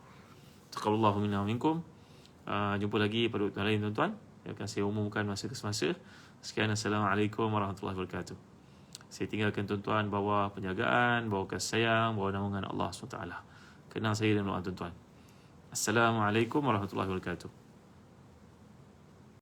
تقبل الله منا ومنكم. Jumpa lagi pada waktu lain tuan-tuan, yang akan saya umumkan masa ke semasa. Sekian, Assalamualaikum warahmatullahi wabarakatuh. Saya tinggalkan tuan-tuan bawa penjagaan, bawa kasih sayang, bawa naungan Allah SWT. Kenal saya dan doa tuan-tuan. Assalamualaikum warahmatullahi wabarakatuh.